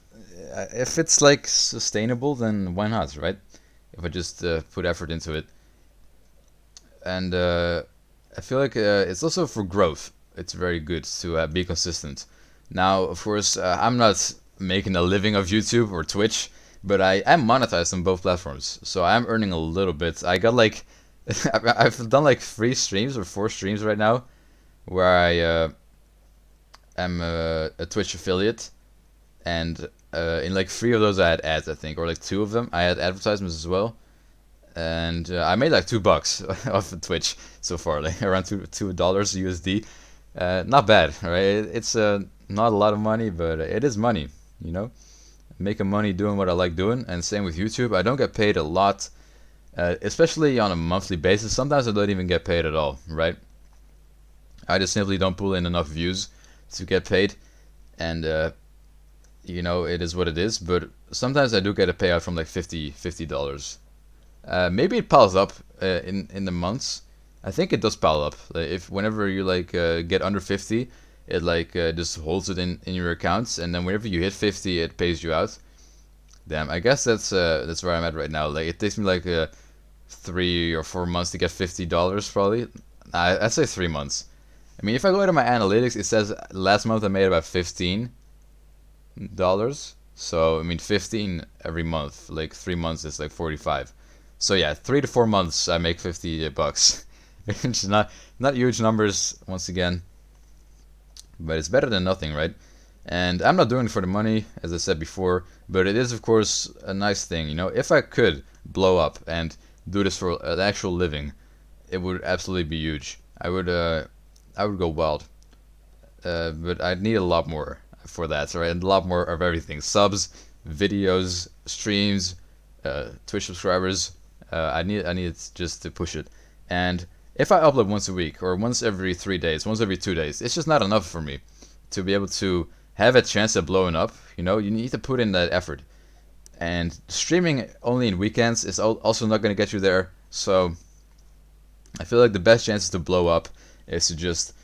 if it's like sustainable, then why not, right? If I just put effort into it. And I feel like it's also for growth. It's very good to be consistent. Now, of course, I'm not making a living of YouTube or Twitch, but I am monetized on both platforms, so I'm earning a little bit. I got like, I've done like 3 streams or 4 streams right now, where I am a Twitch affiliate, and in like 3 of those I had ads, I think, or like 2 of them I had advertisements as well, and I made like $2 off of Twitch so far, like around $2 USD. Not bad, right? It's not a lot of money, but it is money, you know. Making money doing what I like doing, and same with YouTube. I don't get paid a lot, especially on a monthly basis. Sometimes I don't even get paid at all, right? I just simply don't pull in enough views to get paid, and you know, it is what it is. But sometimes I do get a payout from like $50. Maybe it piles up in the months. I think it does pile up. Like if whenever you like get under 50, it like just holds it in your accounts, and then whenever you hit 50, it pays you out. Damn, I guess that's where I'm at right now. Like it takes me like 3 or 4 months to get $50 probably. I'd say 3 months. I mean, if I go to my analytics, it says last month I made about $15. So I mean, 15 every month. Like 3 months is like 45. So yeah, 3 to 4 months I make $50. It's not huge numbers once again, but it's better than nothing, right? And I'm not doing it for the money, as I said before, but it is of course a nice thing, you know. If I could blow up and do this for an actual living, it would absolutely be huge. I would go wild, but I'd need a lot more for that, right? And a lot more of everything: subs, videos, streams, Twitch subscribers. I need it just to push it. And if I upload once a week or once every 3 days, once every 2 days, it's just not enough for me to be able to have a chance at blowing up. You know, you need to put in that effort. And streaming only in weekends is also not going to get you there. So I feel like the best chances to blow up is to just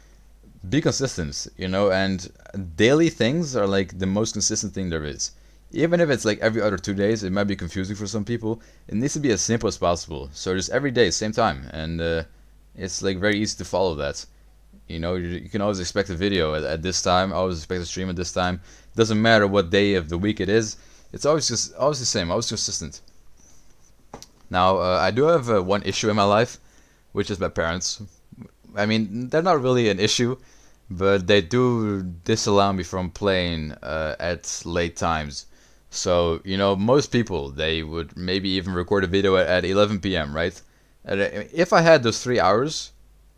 be consistent, you know, and daily things are like the most consistent thing there is. Even if it's like every other 2 days, it might be confusing for some people. It needs to be as simple as possible. So just every day, same time, and it's like very easy to follow that. You know, you can always expect a video at this time. Always expect a stream at this time. Doesn't matter what day of the week it is. It's always the same. Always consistent. Now, I do have one issue in my life, which is my parents. I mean, they're not really an issue, but they do disallow me from playing at late times. So, you know, most people, they would maybe even record a video at 11 p.m., right? And if I had those 3 hours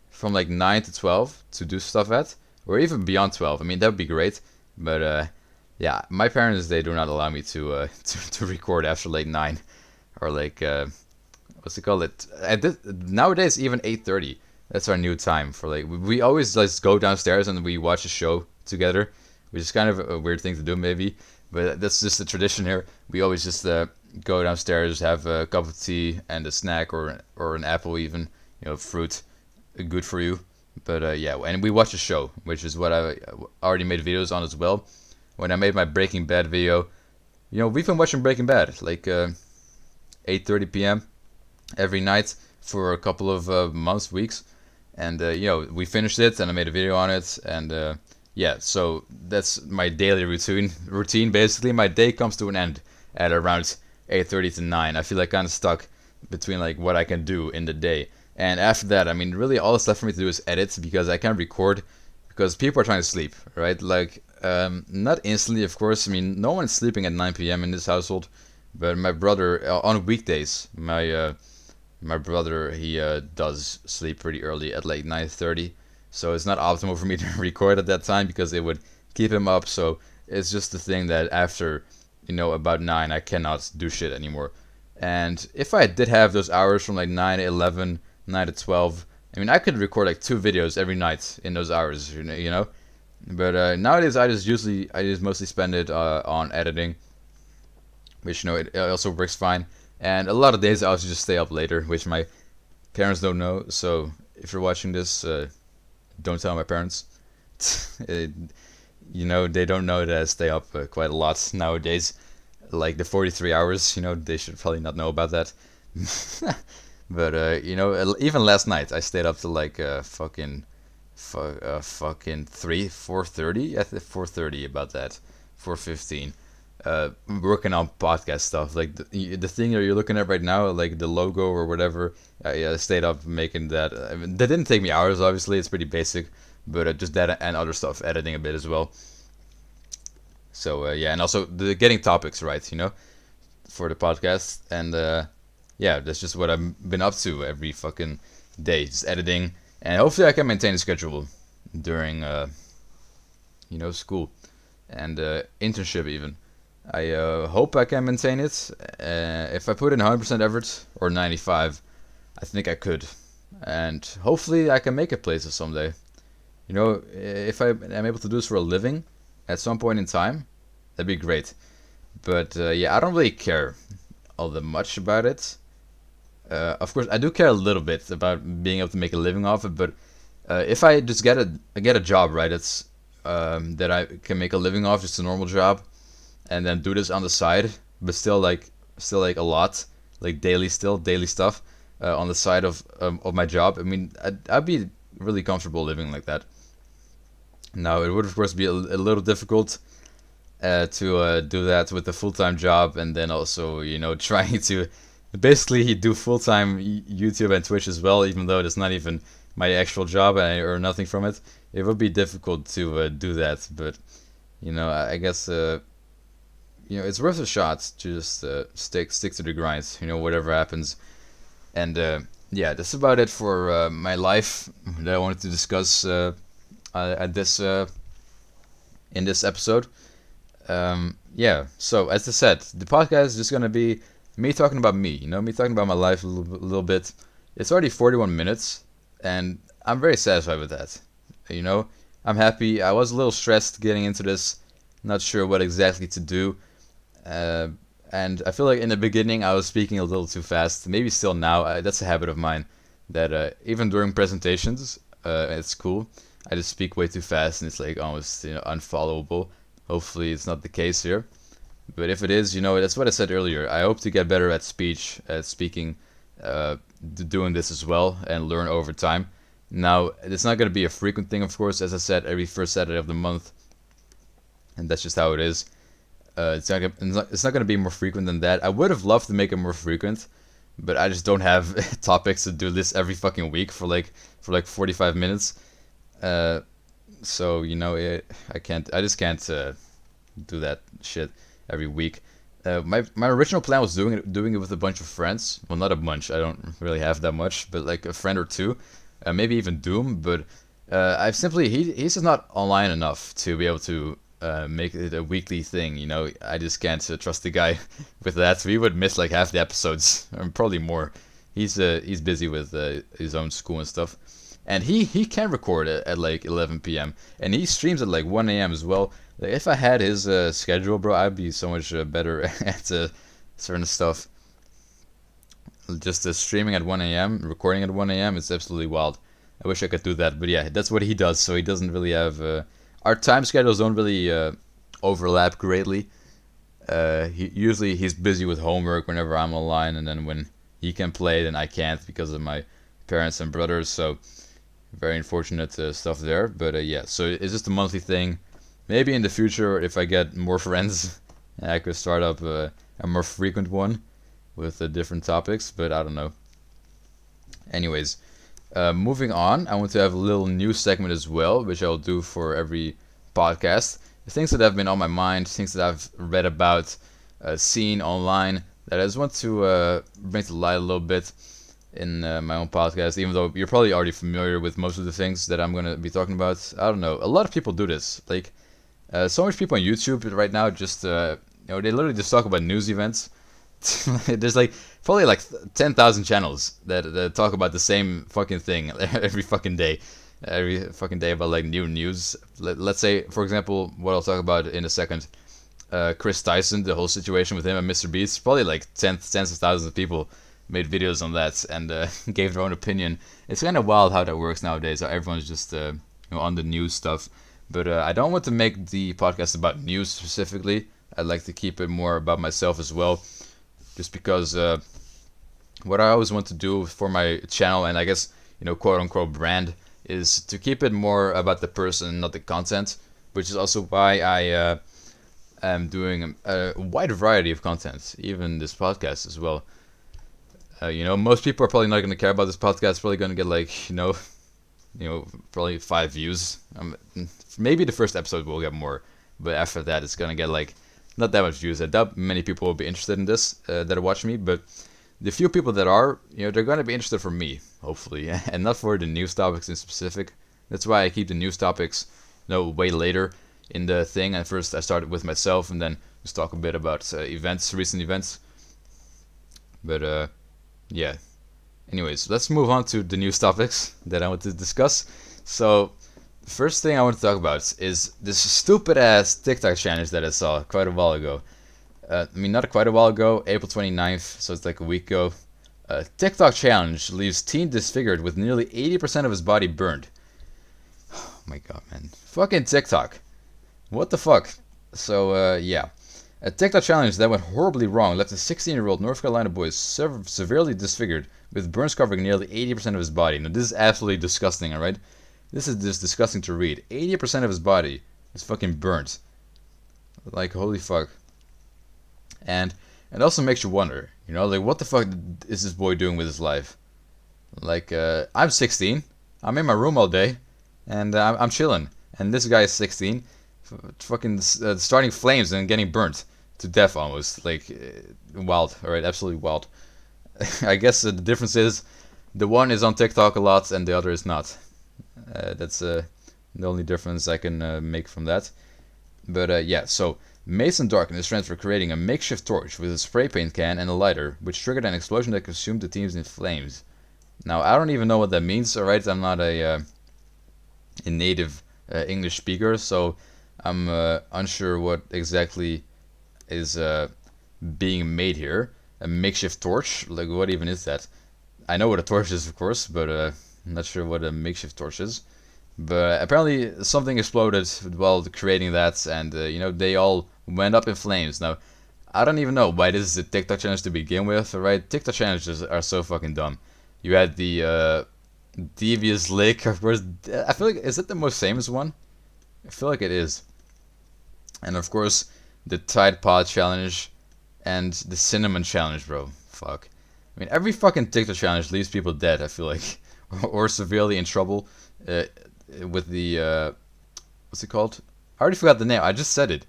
from like 9 to 12 to do stuff at, or even beyond 12, I mean, that would be great. But yeah, my parents, they do not allow me to to record after like 9 or like, what's it called? Nowadays, even 8:30. That's our new time for like, we always just go downstairs and we watch a show together, which is kind of a weird thing to do maybe. But that's just the tradition here. We always just go downstairs, have a cup of tea and a snack or an apple even, you know, fruit, good for you. But yeah, and we watch a show, which is what I already made videos on as well. When I made my Breaking Bad video, you know, we've been watching Breaking Bad like 8:30 p.m. every night for a couple of months, weeks, and you know, we finished it and I made a video on it, and yeah, so that's my daily routine basically. My day comes to an end at around 8:30 to 9. I feel like kind of stuck between like what I can do in the day, and after that, I mean, really all that's left for me to do is edit, because I can't record because people are trying to sleep, right? Like not instantly, of course. I mean, no one's sleeping at 9 p.m. in this household, but my brother on weekdays, my brother, he does sleep pretty early at like 9:30. So it's not optimal for me to record at that time because it would keep him up. So it's just the thing that after, you know, about 9, I cannot do shit anymore. And if I did have those hours from like 9 to 11, 9 to 12, I mean, I could record like 2 videos every night in those hours, you know. But nowadays, I just mostly spend it on editing, which, you know, it also works fine. And a lot of days I also just stay up later, which my parents don't know. So if you're watching this, don't tell my parents. You know, they don't know that I stay up quite a lot nowadays. Like the 43 hours, you know, they should probably not know about that. But even last night I stayed up to like fucking 4:30. I think 4:30 about that, 4:15. Working on podcast stuff like the thing that you're looking at right now, like the logo or whatever. Yeah, I stayed up making that. I mean, that didn't take me hours. Obviously, it's pretty basic, but just that and other stuff, editing a bit as well. So yeah, and also the getting topics right, for the podcast, and yeah, that's just what I've been up to every fucking day, just editing, and hopefully I can maintain a schedule during school and internship even. I hope I can maintain it. If I put in 100% effort or 95, I think I could, and hopefully I can make it places someday. If I am able to do this for a living at some point in time, that'd be great. But yeah, I don't really care all that much about it. Of course, I do care a little bit about being able to make a living off it. But if I just get a job, right, it's that I can make a living off, just a normal job, and then do this on the side, but still like a lot, like daily stuff on the side of my job. I mean, I'd be really comfortable living like that. Now, it would of course be a little difficult to do that with a full-time job, and then also trying to basically do full-time YouTube and Twitch as well, even though it's not even my actual job and I earn nothing from it. It would be difficult to do that, but I guess it's worth a shot to just stick to the grind. Whatever happens, and yeah, that's about it for my life that I wanted to discuss at this in this episode. Yeah, so as I said, the podcast is just gonna be me talking about me talking about my life a little bit. It's already 41 minutes, and I'm very satisfied with that. I'm happy. I was a little stressed getting into this, not sure what exactly to do, uh, and I feel like in the beginning I was speaking a little too fast. Maybe still now. That's a habit of mine that even during presentations, it's cool. I just speak way too fast, and it's like almost unfollowable. Hopefully, it's not the case here. But if it is, that's what I said earlier. I hope to get better at speaking, doing this as well, and learn over time. Now, it's not going to be a frequent thing, of course, as I said, every first Saturday of the month, and that's just how it is. It's not going to be more frequent than that. I would have loved to make it more frequent, but I just don't have topics to do this every fucking week for like 45 minutes. Uh, so I can't. I just can't do that shit every week. My original plan was doing it with a bunch of friends. Well, not a bunch. I don't really have that much, but like a friend or two, maybe even Doom. But I've simply he's just not online enough to be able to make it a weekly thing. I just can't trust the guy with that. We would miss like half the episodes, or probably more. He's busy with his own school and stuff. And he can record at like 11 p.m. and he streams at like 1 a.m. as well. Like if I had his schedule, bro, I'd be so much better at certain stuff. Just streaming at 1 a.m., recording at 1 a.m. It's absolutely wild. I wish I could do that, but yeah, that's what he does. So he doesn't really have our time schedules don't really overlap greatly. He's busy with homework whenever I'm online, and then when he can play, then I can't because of my parents and brothers. So very unfortunate stuff there, but yeah. So it's just a monthly thing. Maybe in the future, if I get more friends, I could start up a more frequent one with different topics. But I don't know. Anyways, moving on, I want to have a little news segment as well, which I'll do for every podcast. The things that have been on my mind, things that I've read about, seen online, that I just want to bring to light a little bit in my own podcast, even though you're probably already familiar with most of the things that I'm going to be talking about. I don't know. A lot of people do this. Like, so much people on YouTube right now just, they literally just talk about news events. There's like probably like 10,000 channels that talk about the same fucking thing every fucking day. Every fucking day about like new news. Let's say, for example, what I'll talk about in a second. Chris Tyson, the whole situation with him and Mr. Beast. Probably like tens of thousands of people made videos on that and gave their own opinion. It's kind of wild how that works nowadays. How everyone's just on the news stuff. But I don't want to make the podcast about news specifically. I'd like to keep it more about myself as well. Just because, what I always want to do for my channel, and I guess, quote unquote brand, is to keep it more about the person, not the content, which is also why I am doing a wide variety of content, even this podcast as well. Most people are probably not going to care about this podcast. It's probably going to get like, probably 5 views. Maybe the first episode will get more, but after that, it's going to get like not that much views. I doubt many people will be interested in this that watch me, but the few people that are, they're going to be interested for me, hopefully, and not for the news topics in specific. That's why I keep the news topics, way later in the thing. And first, I started with myself, and then just talk a bit about recent events. But yeah. Anyways, let's move on to the news topics that I want to discuss. So, the first thing I want to talk about is this stupid ass TikTok challenge that I saw quite a while ago. Not quite a while ago, April 29th, so it's like a week ago. TikTok challenge leaves teen disfigured with nearly 80% of his body burned. Oh my god, man. Fucking TikTok. What the fuck? So, yeah. A TikTok challenge that went horribly wrong left a 16-year-old North Carolina boy severely disfigured with burns covering nearly 80% of his body. Now, this is absolutely disgusting, alright? This is just disgusting to read. 80% of his body is fucking burnt. Like, holy fuck. And it also makes you wonder, like, what the fuck is this boy doing with his life? Like, I'm 16, I'm in my room all day, and I'm chilling. And this guy is 16, fucking starting flames and getting burnt to death almost. Like, wild, alright, absolutely wild. I guess the difference is the one is on TikTok a lot and the other is not. That's the only difference I can make from that. But yeah, so Mason Dark and his friends were creating a makeshift torch with a spray paint can and a lighter, which triggered an explosion that consumed the teams in flames. Now, I don't even know what that means, alright? I'm not a native English speaker, so I'm unsure what exactly is being made here. A makeshift torch? Like, what even is that? I know what a torch is, of course, but I'm not sure what a makeshift torch is. But apparently something exploded while creating that, and they all went up in flames. Now, I don't even know why this is a TikTok challenge to begin with, alright? TikTok challenges are so fucking dumb. You had the devious lick, of course. I feel like, is it the most famous one? I feel like it is. And of course, the Tide Pod challenge and the Cinnamon challenge, bro. Fuck. I mean, every fucking TikTok challenge leaves people dead, I feel like. or severely in trouble. With the what's it called? I already forgot the name. I just said it.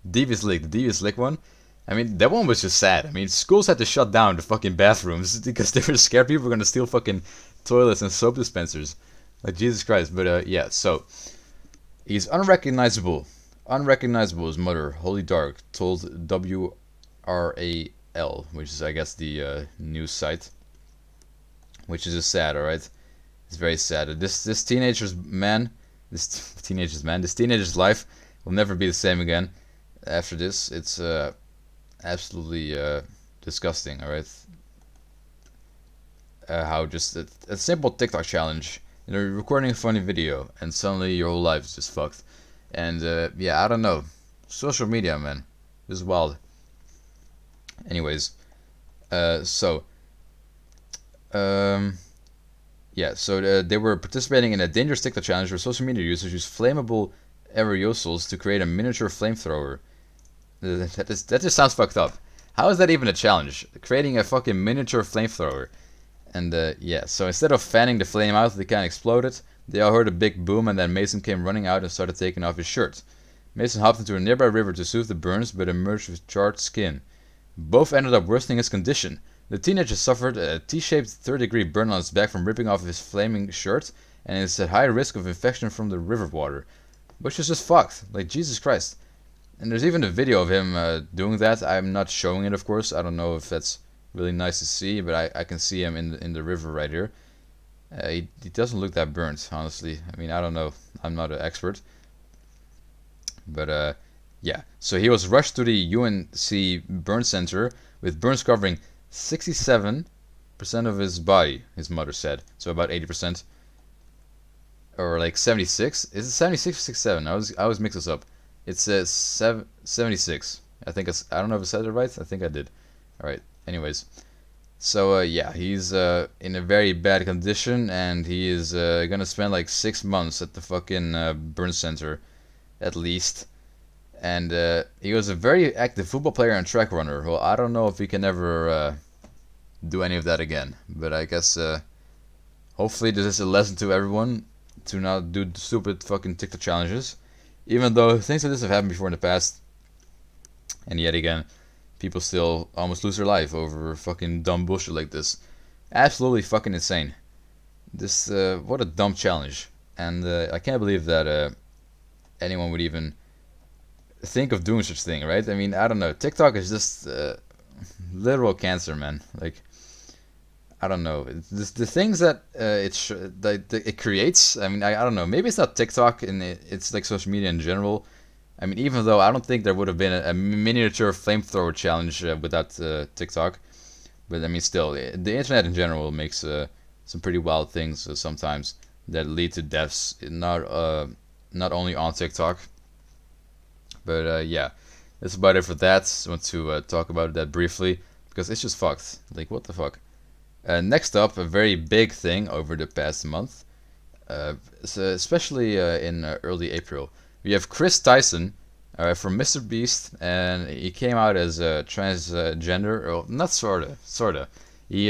Devious Lick, the Devious Lick one. I mean, that one was just sad. I mean, schools had to shut down the fucking bathrooms because they were scared people were gonna steal fucking toilets and soap dispensers. Like, Jesus Christ. But yeah, so he's unrecognizable. Unrecognizable, his mother, Holy Dark, told WRAL, which is, I guess, the news site. Which is just sad, alright? It's very sad. This teenager's life will never be the same again after this. It's absolutely disgusting, alright? How just a simple TikTok challenge, recording a funny video, and suddenly your whole life is just fucked. And yeah, I don't know. Social media, man. This is wild. Anyways, yeah, so they were participating in a dangerous TikTok challenge where social media users use flammable aerosols to create a miniature flamethrower. That just sounds fucked up. How is that even a challenge? Creating a fucking miniature flamethrower. And yeah, so instead of fanning the flame out, the can exploded. They all heard a big boom, and then Mason came running out and started taking off his shirt. Mason hopped into a nearby river to soothe the burns, but emerged with charred skin. Both ended up worsening his condition. The teenager suffered a T-shaped third-degree burn on his back from ripping off his flaming shirt, and is at high risk of infection from the river water. Which is just fucked. Like, Jesus Christ. And there's even a video of him doing that. I'm not showing it, of course. I don't know if that's really nice to see, but I can see him in the river right here. He doesn't look that burnt, honestly. I mean, I don't know. I'm not an expert. But, yeah. So he was rushed to the UNC burn center with burns covering 67% of his body, his mother said. So about 80%. Or like 76. Is it 76 or 67? I always mix this up. It says 76. I don't know if I said it right. I think I did. Alright. Anyways. So yeah, he's in a very bad condition, and he is gonna spend like 6 months at the fucking burn center at least. And he was a very active football player and track runner. Well, I don't know if he can ever do any of that again, but I guess hopefully this is a lesson to everyone to not do stupid fucking TikTok challenges. Even though things like this have happened before in the past, and yet again, people still almost lose their life over fucking dumb bullshit like this. Absolutely fucking insane. This what a dumb challenge, and I can't believe that anyone would even think of doing such thing, right? I mean, I don't know. TikTok is just literal cancer, man. Like, I don't know. The things that it creates. I mean, I don't know. Maybe it's not TikTok, and it's like social media in general. I mean, even though I don't think there would have been a miniature flamethrower challenge without TikTok, but I mean, still, the internet in general makes some pretty wild things sometimes that lead to deaths. Not only on TikTok, but yeah, that's about it for that. I want to talk about that briefly because it's just fucked. Like, what the fuck? Next up, a very big thing over the past month, so especially in early April. We have Chris Tyson from Mr. Beast, and he came out as a transgender, or not sorta. He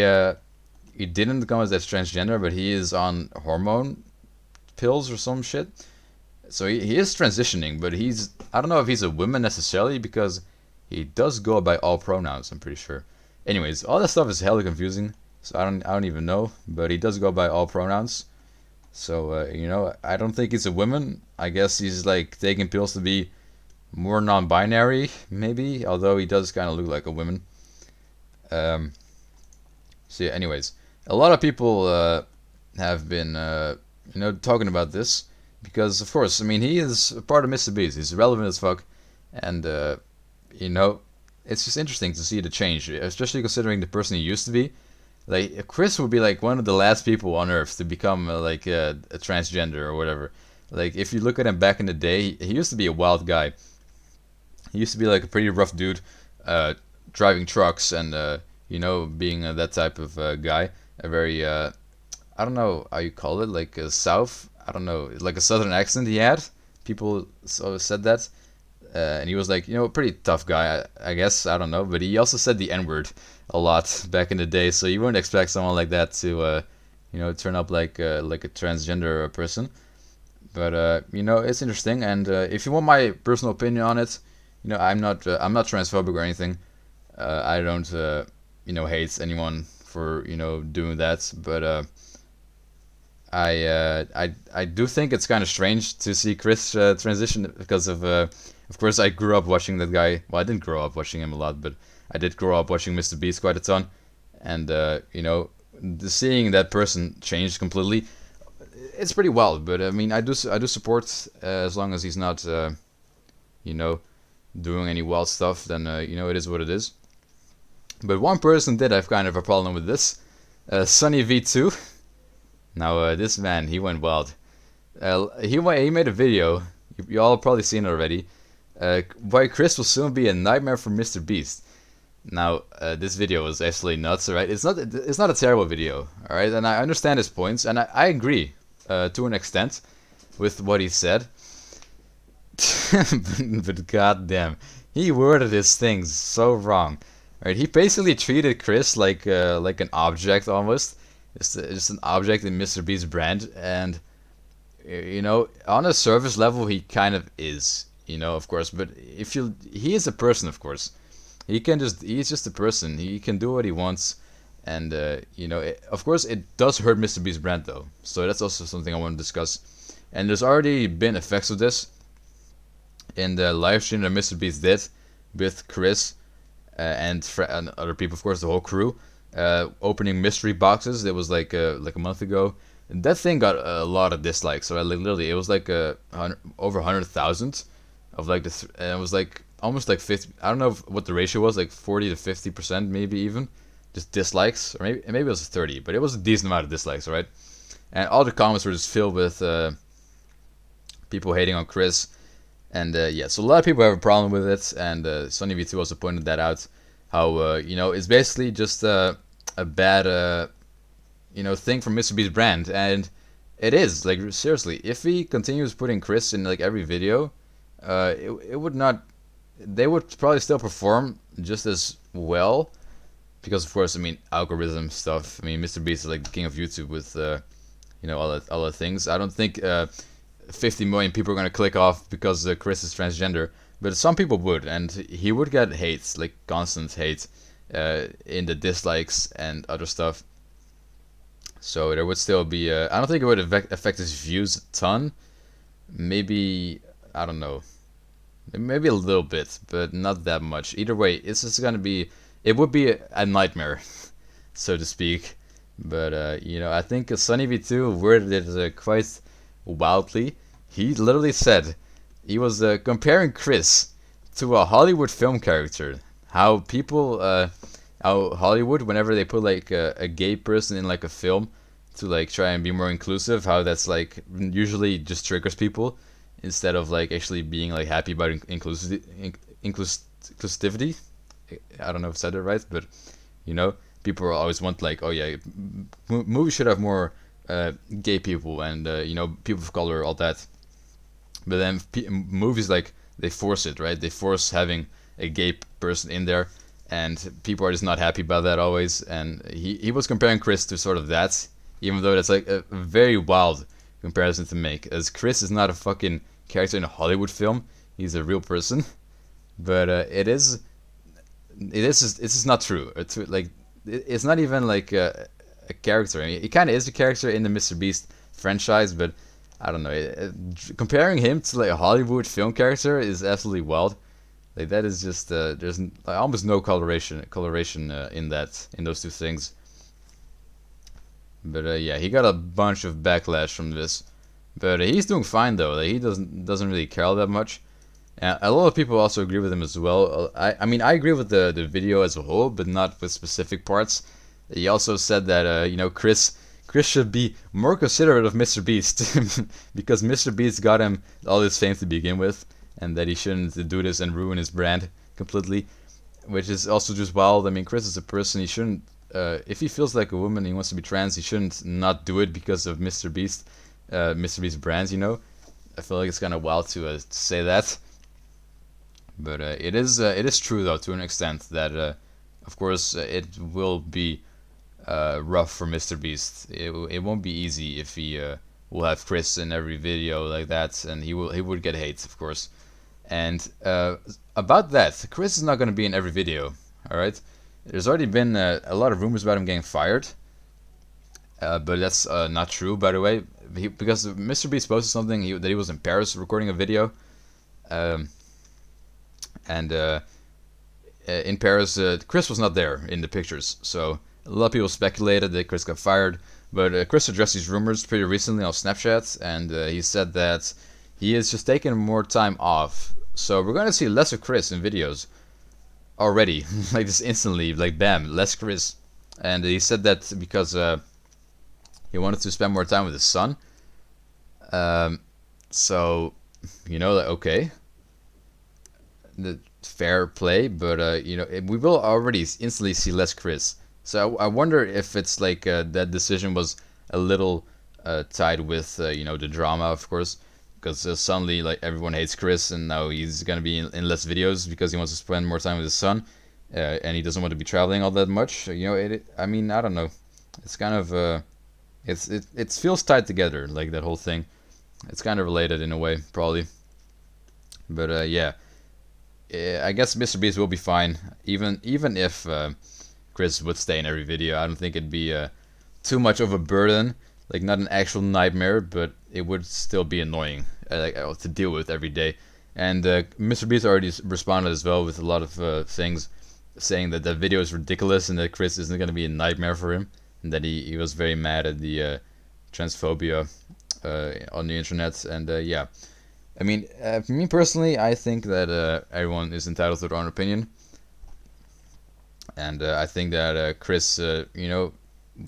didn't come as transgender, but he is on hormone pills or some shit. So he is transitioning, but I don't know if he's a woman necessarily because he does go by all pronouns. I'm pretty sure. Anyways, all that stuff is hella confusing, so I don't even know. But he does go by all pronouns. So I don't think he's a woman. I guess he's like taking pills to be more non-binary, maybe. Although he does kind of look like a woman. So yeah, anyways, a lot of people have been talking about this because, of course, I mean, he is a part of Mr. Beast. He's relevant as fuck, and it's just interesting to see the change, especially considering the person he used to be. Like, Chris would be like one of the last people on Earth to become like a transgender or whatever. Like, if you look at him back in the day, he used to be a wild guy. He used to be like a pretty rough dude, driving trucks and being that type of guy. A very I don't know how you call it, like a South. I don't know, like a Southern accent he had. People always said that. And he was like, a pretty tough guy, I guess. I don't know, but he also said the N-word a lot back in the day, so you wouldn't expect someone like that to, turn up like a transgender person. But it's interesting, and if you want my personal opinion on it, I'm not transphobic or anything. I don't hate anyone for doing that, but I do think it's kind of strange to see Chris transition because of course, I grew up watching that guy. Well, I didn't grow up watching him a lot, but I did grow up watching Mr. Beast quite a ton. And, seeing that person change completely, it's pretty wild. But, I mean, I do support, as long as he's not, doing any wild stuff, then, it is what it is. But one person did have kind of a problem with this. SunnyV2. Now, this man, he went wild. He made a video. You all probably seen it already. Why Chris will soon be a nightmare for Mr. Beast. Now, this video was absolutely nuts, alright? It's not a terrible video, alright? And I understand his points, and I agree to an extent with what he said. but goddamn, he worded his things so wrong. Alright, he basically treated Chris like an object almost. Just an object in Mr. Beast's brand, and on a surface level, he kind of is, of course. But he is a person, of course. He's just a person. He can do what he wants, and of course, it does hurt Mr. Beast's brand, though. So that's also something I want to discuss. And there's already been effects of this in the live stream that Mr. Beast did with Chris and other people, of course, the whole crew, opening mystery boxes. It was like a month ago. And that thing got a lot of dislikes. So literally, it was like over 100,000 of like and it was like almost like 50. I don't know what the ratio was, like 40 to 50%, maybe even, just dislikes, or maybe it was 30, but it was a decent amount of dislikes, right? And all the comments were just filled with people hating on Chris, and yeah, so a lot of people have a problem with it, and SunnyV2 also pointed that out. How it's basically just a bad thing from Mr. Beast's brand, and it is like seriously. If he continues putting Chris in like every video, it would not. They would probably still perform just as well because of course I mean algorithm stuff. I mean Mr. Beast is like the king of YouTube with all the things. I don't think 50 million people are gonna click off because Chris is transgender, but some people would, and he would get hate, like constant hate, in the dislikes and other stuff. So there would still be. I don't think it would affect his views a ton. Maybe I don't know. Maybe a little bit, but not that much. Either way, it's just gonna be. It would be a nightmare, so to speak. But I think SunnyV2 worded it quite wildly. He literally said he was comparing Chris to a Hollywood film character. How people, how Hollywood, whenever they put like a gay person in like a film to like try and be more inclusive, how that's like usually just triggers people instead of like actually being like happy about inclusivity. I don't know if I said it right, but you know, people always want like, oh yeah, movies should have more gay people and people of color, all that. But then movies like they force it, right? They force having a gay person in there, and people are just not happy about that always. And he was comparing Chris to sort of that, even though that's like a very wild comparison to make, as Chris is not a fucking character in a Hollywood film. He's a real person, but it's just not true. It's not even like a character. I mean, it kind of is a character in the Mr. Beast franchise, but I don't know. Comparing him to like a Hollywood film character is absolutely wild. Like that is just there's like, almost no coloration in those two things. But yeah, he got a bunch of backlash from this. But he's doing fine though. Like, he doesn't really care all that much. A lot of people also agree with him as well. I mean, I agree with the video as a whole, but not with specific parts. He also said that Chris should be more considerate of Mr. Beast because Mr. Beast got him all this fame to begin with, and that he shouldn't do this and ruin his brand completely, which is also just wild. I mean, Chris is a person. He shouldn't. If he feels like a woman, he wants to be trans. He shouldn't not do it because of Mr. Beast, Mr. Beast brands. I feel like it's kind of wild to say that. But it is true though to an extent that of course it will be rough for Mr. Beast. It won't be easy if he will have Chris in every video like that, and he would get hate of course. And about that, Chris is not going to be in every video. All right, there's already been a lot of rumors about him getting fired, but that's not true by the way. Because Mr. Beast posted something that he was in Paris recording a video. And in Paris, Chris was not there in the pictures, so a lot of people speculated that Chris got fired. But Chris addressed these rumors pretty recently on Snapchat, and he said that he is just taking more time off. So we're going to see less of Chris in videos already, like just instantly, like bam, less Chris. And he said that because he wanted to spend more time with his son. So, like, okay. The fair play, but we will already instantly see less Chris. So I wonder if it's like that decision was a little tied with the drama, of course, because suddenly like everyone hates Chris, and now he's gonna be in less videos because he wants to spend more time with his son, and he doesn't want to be traveling all that much. I mean, I don't know. It's kind of it feels tied together, like that whole thing. It's kind of related in a way, probably. But yeah. I guess Mr. Beast will be fine, even if Chris would stay in every video. I don't think it'd be too much of a burden, like not an actual nightmare, but it would still be annoying to deal with every day. And Mr. Beast already responded as well with a lot of things, saying that the video is ridiculous and that Chris isn't going to be a nightmare for him, and that he was very mad at the transphobia on the internet. And yeah. I mean, for me personally, I think that everyone is entitled to their own opinion, and I think that Chris,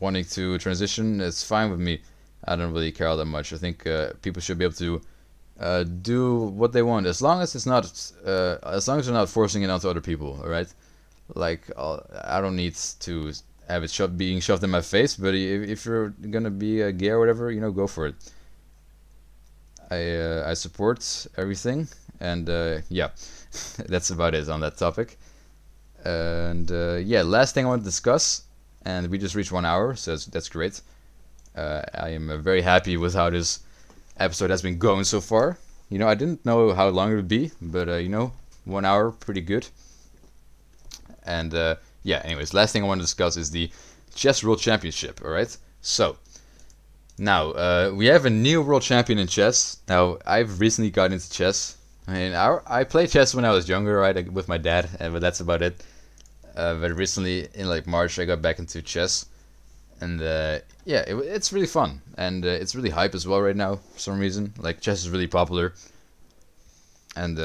wanting to transition, it's fine with me. I don't really care all that much. I think people should be able to do what they want, as long as as long as they're not forcing it onto other people. All right, like I don't need to have it being shoved in my face. But if you're gonna be gay or whatever, go for it. I support everything, and yeah, that's about it on that topic. And yeah, last thing I want to discuss, and we just reached 1 hour, so that's great. I am very happy with how this episode has been going so far. I didn't know how long it would be, but 1 hour, pretty good. And yeah, anyways, last thing I want to discuss is the Chess World Championship. All right, so now we have a new world champion in chess. Now I've recently got into chess. I played chess when I was younger, right, with my dad, but that's about it. But recently, in like March, I got back into chess, and yeah, it's really fun, and it's really hype as well right now for some reason. Like chess is really popular, and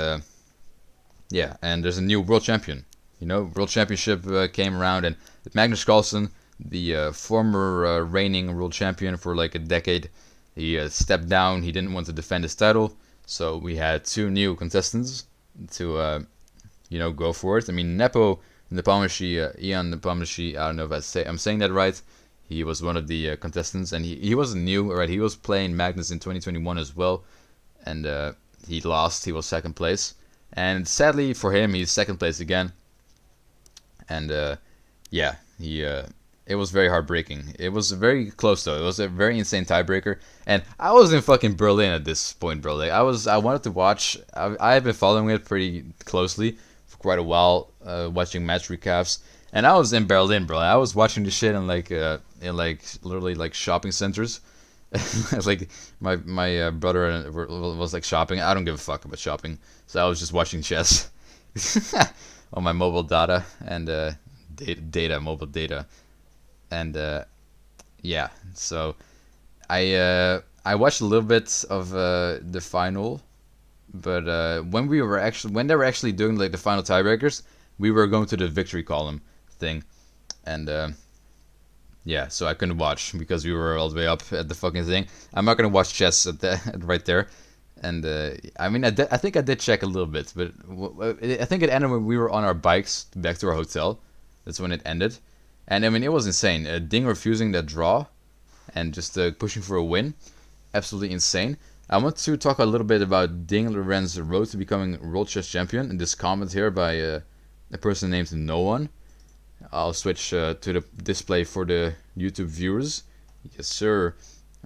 yeah, and there's a new world champion. World championship came around, and Magnus Carlsen, the former reigning world champion for like a decade, he stepped down. He didn't want to defend his title, so we had two new contestants to go for it. I mean, Nepomniachtchi, Ian Nepomniachtchi, I don't know if I'm saying that right. He was one of the contestants, and he wasn't new, right? He was playing Magnus in 2021 as well, and he lost. He was second place, and sadly for him, he's second place again. And yeah, it was very heartbreaking. It was very close though. It was a very insane tiebreaker, and I was in fucking Berlin at this point, bro. Like I wanted to watch. I've been following it pretty closely for quite a while, watching match recaps. And I was in Berlin, bro. I was watching this shit in like literally like shopping centers. Like my brother was like shopping. I don't give a fuck about shopping, so I was just watching chess on my mobile data and mobile data, and yeah. So I watched a little bit of the final, but when they were actually doing like the final tiebreakers, we were going to the victory column thing, and yeah, so I couldn't watch because we were all the way up at the fucking thing. I'm not gonna watch chess right there. And I mean, I think I did check a little bit, but I think it ended when we were on our bikes back to our hotel. That's when it ended. And I mean, it was insane. Ding refusing that draw and just pushing for a win. Absolutely insane. I want to talk a little bit about Ding Liren's road to becoming World Chess Champion in this comment here by a person named No One. I'll switch to the display for the YouTube viewers. Yes, sir.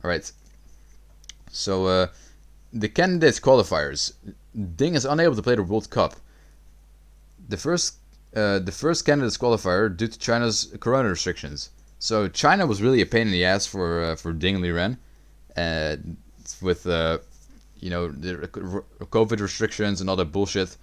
Alright. So, the candidates qualifiers. Ding is unable to play the World Cup. The first candidates qualifier due to China's corona restrictions. So China was really a pain in the ass for Ding Liren, with the COVID restrictions and all that bullshit.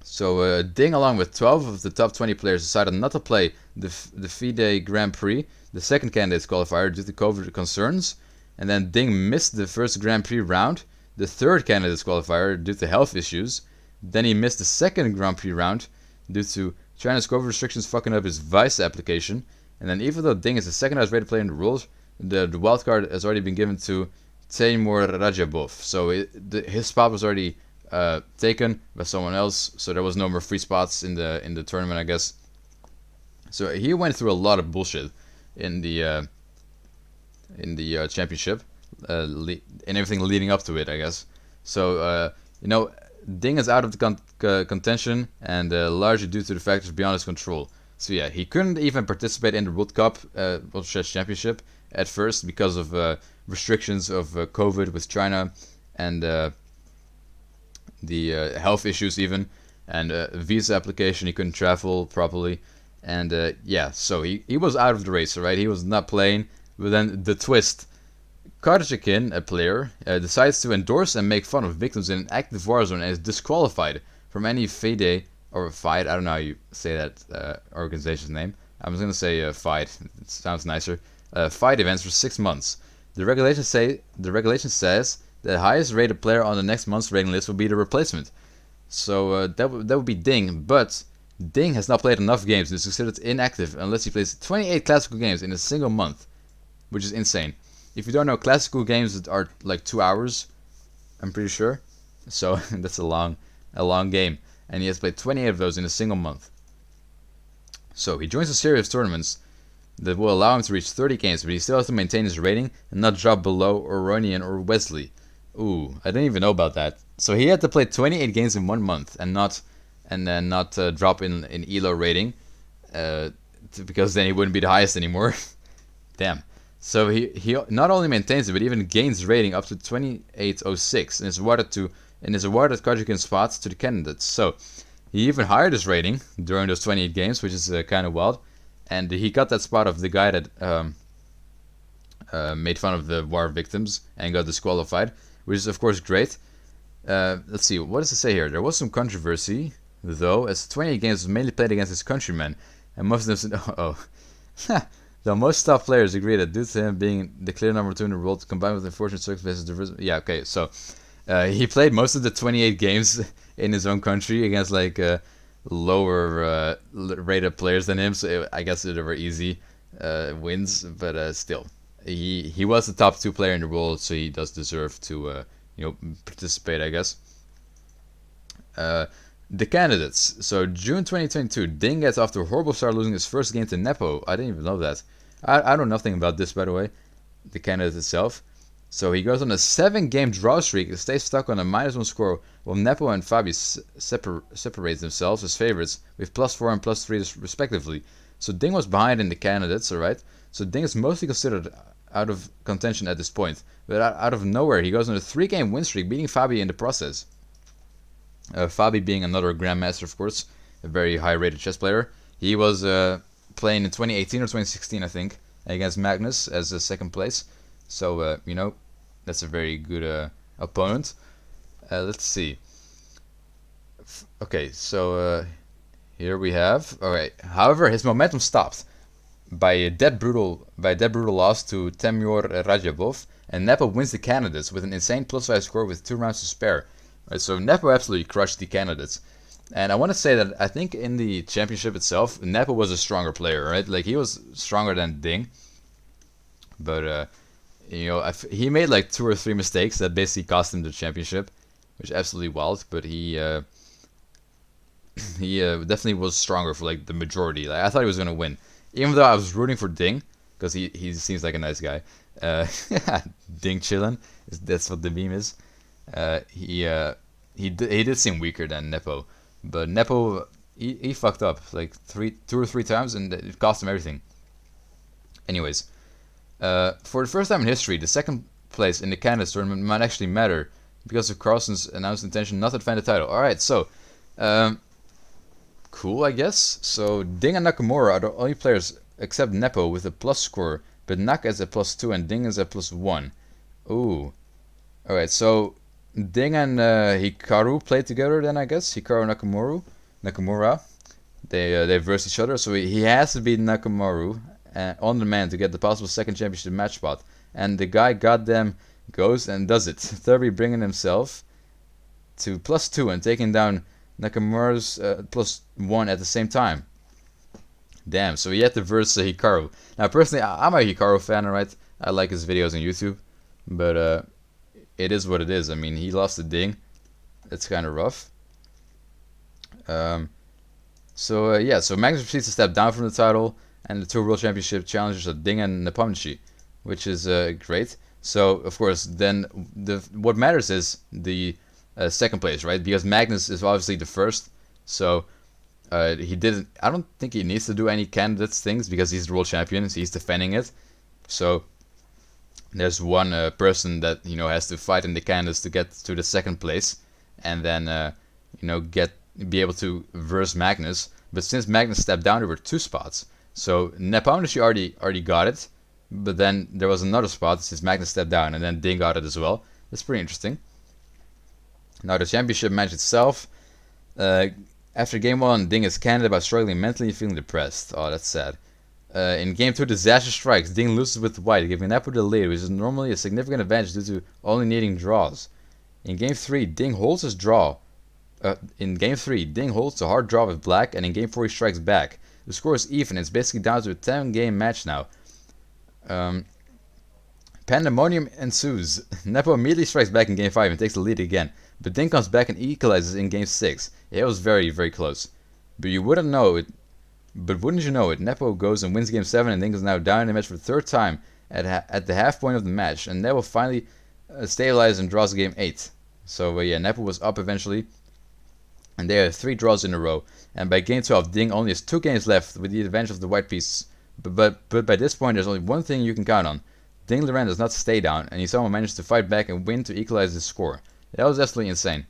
So Ding, along with 12 of the top 20 players, decided not to play the FIDE Grand Prix, the second candidates qualifier, due to COVID concerns. And then Ding missed the first Grand Prix round, the third candidates qualifier, due to health issues. Then he missed the second Grand Prix round due to China's COVID restrictions fucking up his Vice application. And then even though Ding is the second highest rated player in the world, the wildcard has already been given to Teimur Rajabov. So his spot was already taken by someone else, so there was no more free spots in the tournament, I guess. So he went through a lot of bullshit in the championship, and everything leading up to it, I guess. So Ding is out of the contention, and largely due to the factors beyond his control. So yeah, he couldn't even participate in the World Cup, World Chess Championship at first because of restrictions of COVID with China and the health issues even, and visa application. He couldn't travel properly, and yeah, so he was out of the race, right? He was not playing. But then the twist. Karjakin, a player, decides to endorse and make fun of victims in an active war zone and is disqualified from any FIDE or FIDE. I don't know how you say that organization's name. I'm just gonna say FIDE. It sounds nicer. FIDE events for 6 months. The regulation says the highest rated player on the next month's rating list will be the replacement. So that would be Ding, but Ding has not played enough games and is considered inactive unless he plays 28 classical games in a single month, which is insane. If you don't know, classical games are like 2 hours, I'm pretty sure. So that's a long game, and he has played 28 of those in a single month. So he joins a series of tournaments that will allow him to reach 30 games, but he still has to maintain his rating and not drop below Oronian or Wesley. Ooh, I didn't even know about that. So he had to play 28 games in 1 month and then not drop in ELO rating, because then he wouldn't be the highest anymore. Damn. So he not only maintains it, but even gains rating up to 2806 and is awarded Kajakin spots to the candidates. So he even hired his rating during those 28 games, which is kind of wild. And he got that spot of the guy that made fun of the war victims and got disqualified, which is of course great. Let's see, what does it say here? There was some controversy, though, as 28 games was mainly played against his countrymen, and most of them though most top players agree that due to him being the clear number 2 in the world, combined with unfortunate circumstances, yeah, okay, so he played most of the 28 games in his own country against like lower rated players than him, so I guess they were easy wins, but still, he was the top 2 player in the world, so he does deserve to participate, I guess. The candidates. So June 2022, Ding gets off to a horrible start, losing his first game to Nepo. I didn't even know that. I know nothing about this, by the way, the candidate itself. So he goes on a 7-game draw streak and stays stuck on a -1 score, while Nepo and Fabi separate themselves as favorites with +4 and +3 respectively. So Ding was behind in the candidates, alright? So Ding is mostly considered out of contention at this point. But out of nowhere, he goes on a 3-game win streak, beating Fabi in the process. Fabi being another Grandmaster, of course, a very high-rated chess player. He was playing in 2018 or 2016, I think, against Magnus as a second place. So, that's a very good opponent. Let's see. Okay, so here we have. Alright, however, his momentum stopped by a dead brutal loss to Temur Rajabov, and Nepo wins the candidates with an insane +5 score with 2 rounds to spare. Right, so Nepo absolutely crushed the candidates, and I want to say that I think in the championship itself, Nepo was a stronger player, right? Like he was stronger than Ding, but he made like 2 or 3 mistakes that basically cost him the championship, which is absolutely wild. But he definitely was stronger for like the majority. Like I thought he was gonna win, even though I was rooting for Ding because he seems like a nice guy. Ding chillin', that's what the meme is. He did seem weaker than Nepo, but Nepo he fucked up like 2 or 3 times and it cost him everything. Anyways, for the first time in history, the second place in the candidates tournament might actually matter because of Carlsen's announced intention not to defend the title. Alright, so cool, I guess. So Ding and Nakamura are the only players except Nepo with a plus score, but Naka is at +2 and Ding is at +1. Ooh. Alright, so Ding and Hikaru played together then, I guess. Hikaru and Nakamura. They versed each other, so he has to beat Nakamura on demand to get the possible second championship match spot. And the guy goddamn goes and does it. Thurby bringing himself to +2 and taking down Nakamura's +1 at the same time. Damn, so he had to verse Hikaru. Now, personally, I'm a Hikaru fan, alright? I like his videos on YouTube, but it is what it is. I mean, he lost to Ding. It's kind of rough. So Magnus proceeds to step down from the title, and the 2 World Championship challengers are Ding and Nepomniachtchi, which is great. So, of course, then what matters is the second place, right? Because Magnus is obviously the first, so he didn't. I don't think he needs to do any candidates things because he's the world champion, so he's defending it. So there's one person that has to fight in the candidates to get to the second place, and then be able to verse Magnus. But since Magnus stepped down, there were 2 spots. So Nepomniachtchi already got it, but then there was another spot since Magnus stepped down, and then Ding got it as well. That's pretty interesting. Now the championship match itself. After game 1, Ding is candid about struggling mentally and feeling depressed. Oh, that's sad. In game 2, disaster strikes. Ding loses with white, giving Nepo the lead, which is normally a significant advantage due to only needing draws. In game 3, Ding holds his draw. In game 3, Ding holds the hard draw with black, and in game 4 he strikes back. The score is even. It's basically down to a 10-game match now. Pandemonium ensues. Nepo immediately strikes back in game 5 and takes the lead again. But Ding comes back and equalizes in game 6. It was very, very close. But you wouldn't know it But wouldn't you know it, Nepo goes and wins game 7, and Ding is now down in the match for the third time at the half point of the match, and Nepo finally stabilizes and draws game 8. So yeah, Nepo was up eventually, and they had 3 draws in a row. And by game 12, Ding only has 2 games left with the advantage of the white piece. But by this point, there's only one thing you can count on. Ding Liren does not stay down, and he somehow managed to fight back and win to equalize the score. That was absolutely insane.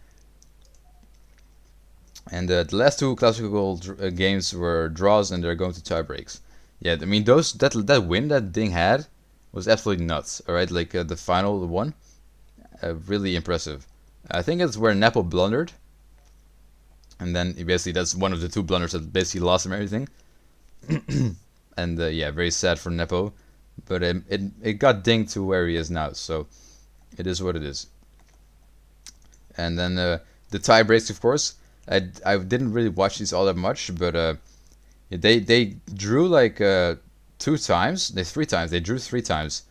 And the last 2 classical games were draws, and they're going to tie breaks. Yeah, I mean that win that Ding had was absolutely nuts. All right, like the final one, really impressive. I think it's where Nepo blundered, and then basically that's one of the 2 blunders that basically lost him everything. And yeah, very sad for Nepo, but it got Ding to where he is now, so it is what it is. And then the tie breaks, of course. I didn't really watch these all that much, but they drew like 2 times, 3 times. They drew 3 times.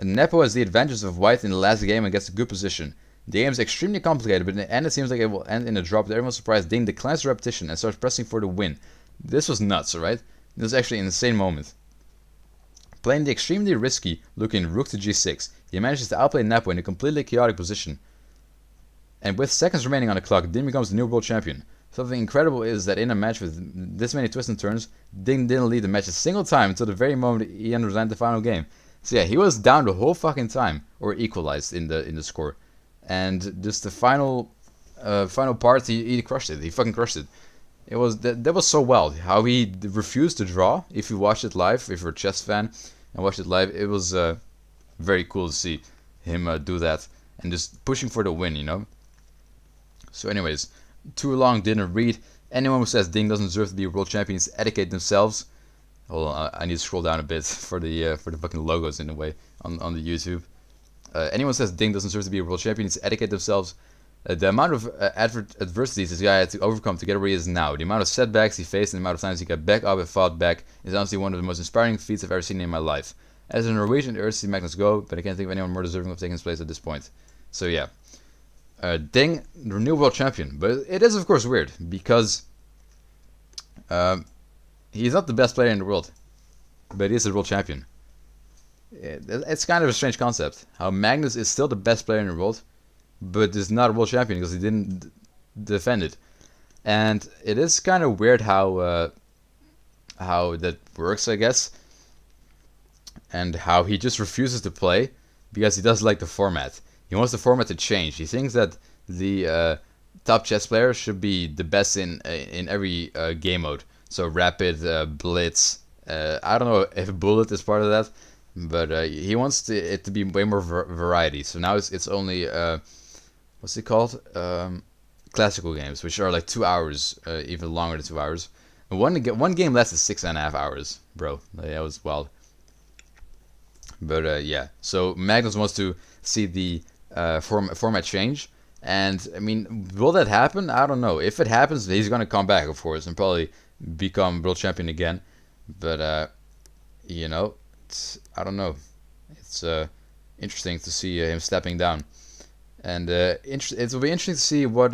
Nepo has the advantage of white in the last game and gets a good position. The game is extremely complicated, but in the end it seems like it will end in a drop. To everyone's surprise, Ding declines the repetition and starts pressing for the win. This was nuts, alright? This was actually an insane moment. Playing the extremely risky looking rook to g6, he manages to outplay Nepo in a completely chaotic position. And with seconds remaining on the clock, Ding becomes the new world champion. Something incredible is that in a match with this many twists and turns, Ding didn't lead the match a single time until the very moment he underwent the final game. So yeah, he was down the whole fucking time, or equalized in the score. And just the final part, he crushed it. He fucking crushed it. It was that was so wild how he refused to draw. If you watched it live, if you're a chess fan and watched it live, it was very cool to see him do that and just pushing for the win, you know. So anyways, too long didn't read. Anyone who says Ding doesn't deserve to be a world champion needs to educate themselves. Hold on, I need to scroll down a bit for the fucking logos in a way on the YouTube. Anyone who says Ding doesn't deserve to be a world champion needs to educate themselves. The amount of adversities this guy had to overcome to get where he is now, the amount of setbacks he faced, and the amount of times he got back up and fought back is honestly one of the most inspiring feats I've ever seen in my life. As a Norwegian, it hurts to see Magnus go, but I can't think of anyone more deserving of taking his place at this point. So yeah. Ding, the new world champion. But it is of course weird, because he's not the best player in the world, but he is the world champion. It's kind of a strange concept, how Magnus is still the best player in the world, but is not a world champion because he didn't defend it. And it is kind of weird how that works, I guess, and how he just refuses to play because he doesn't like the format. He wants the format to change. He thinks that the top chess player should be the best in every game mode. So rapid, blitz. I don't know if bullet is part of that, but he wants it to be way more variety. So now it's only what's it called? Classical games, which are like 2 hours, even longer than 2 hours. And one game lasted 6.5 hours, bro. That was wild. But yeah, so Magnus wants to see the format change, and I mean, will that happen? I don't know. If it happens, he's gonna come back, of course, and probably become world champion again. But you know, I don't know. It's interesting to see him stepping down, and it will be interesting to see what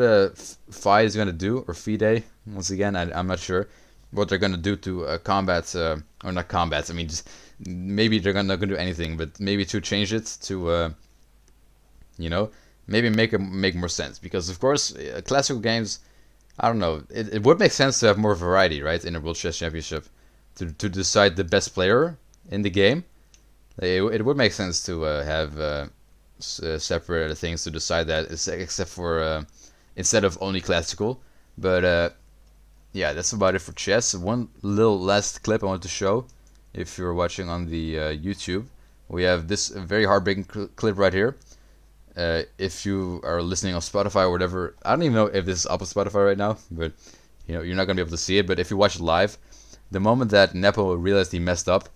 FIDE is gonna do, or FIDE. Once again, I'm not sure what they're gonna do to combat, or not combat. I mean, just maybe they're not gonna do anything, but maybe to change it to you know, maybe make more sense, because of course classical games, I don't know, it would make sense to have more variety, right, in a World Chess Championship, to decide the best player in the game. It would make sense to have separate things to decide that, except for instead of only classical. But yeah, that's about it for chess. One little last clip I want to show, if you're watching on the YouTube. We have this very heartbreaking clip right here. If you are listening on Spotify or whatever, I don't even know if this is up on Spotify right now, but you know, you're not gonna be able to see it. But if you watch it live, the moment that Nepo realized he messed up,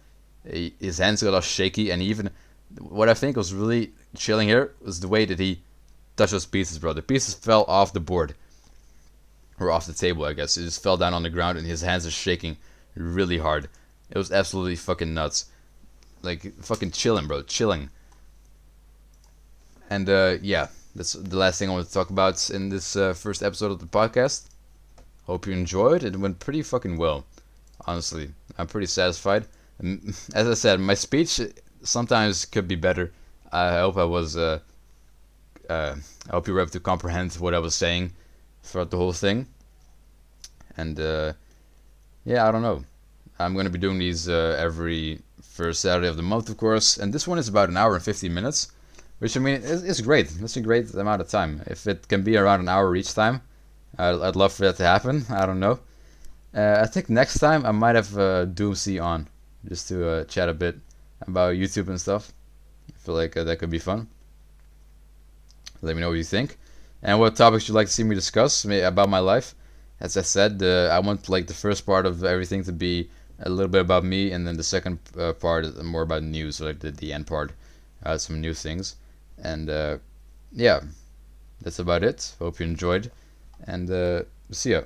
his hands got all shaky, and even what I think was really chilling here was the way that he touched those pieces, bro. The pieces fell off the board, or off the table, I guess. It just fell down on the ground, and his hands are shaking really hard. It was absolutely fucking nuts, like fucking chilling, bro, chilling. And yeah, that's the last thing I want to talk about in this first episode of the podcast. Hope you enjoyed. It went pretty fucking well. honestly. I'm pretty satisfied. As I said, my speech sometimes could be better. I hope I was. I hope you were able to comprehend what I was saying throughout the whole thing. And yeah, I don't know. I'm gonna be doing these every first Saturday of the month, of course. And this one is about an hour and 15 minutes, which I mean is great. That's a great amount of time. If it can be around an hour each time, I'd love for that to happen. I don't know. I think next time I might have Doomsy on just to chat a bit about YouTube and stuff. I feel like that could be fun. Let me know what you think and what topics you'd like to see me discuss about my life. As I said, I want like the first part of everything to be a little bit about me, and then the second part is more about news, so like the end part, some new things. And yeah, that's about it. Hope you enjoyed, and see ya.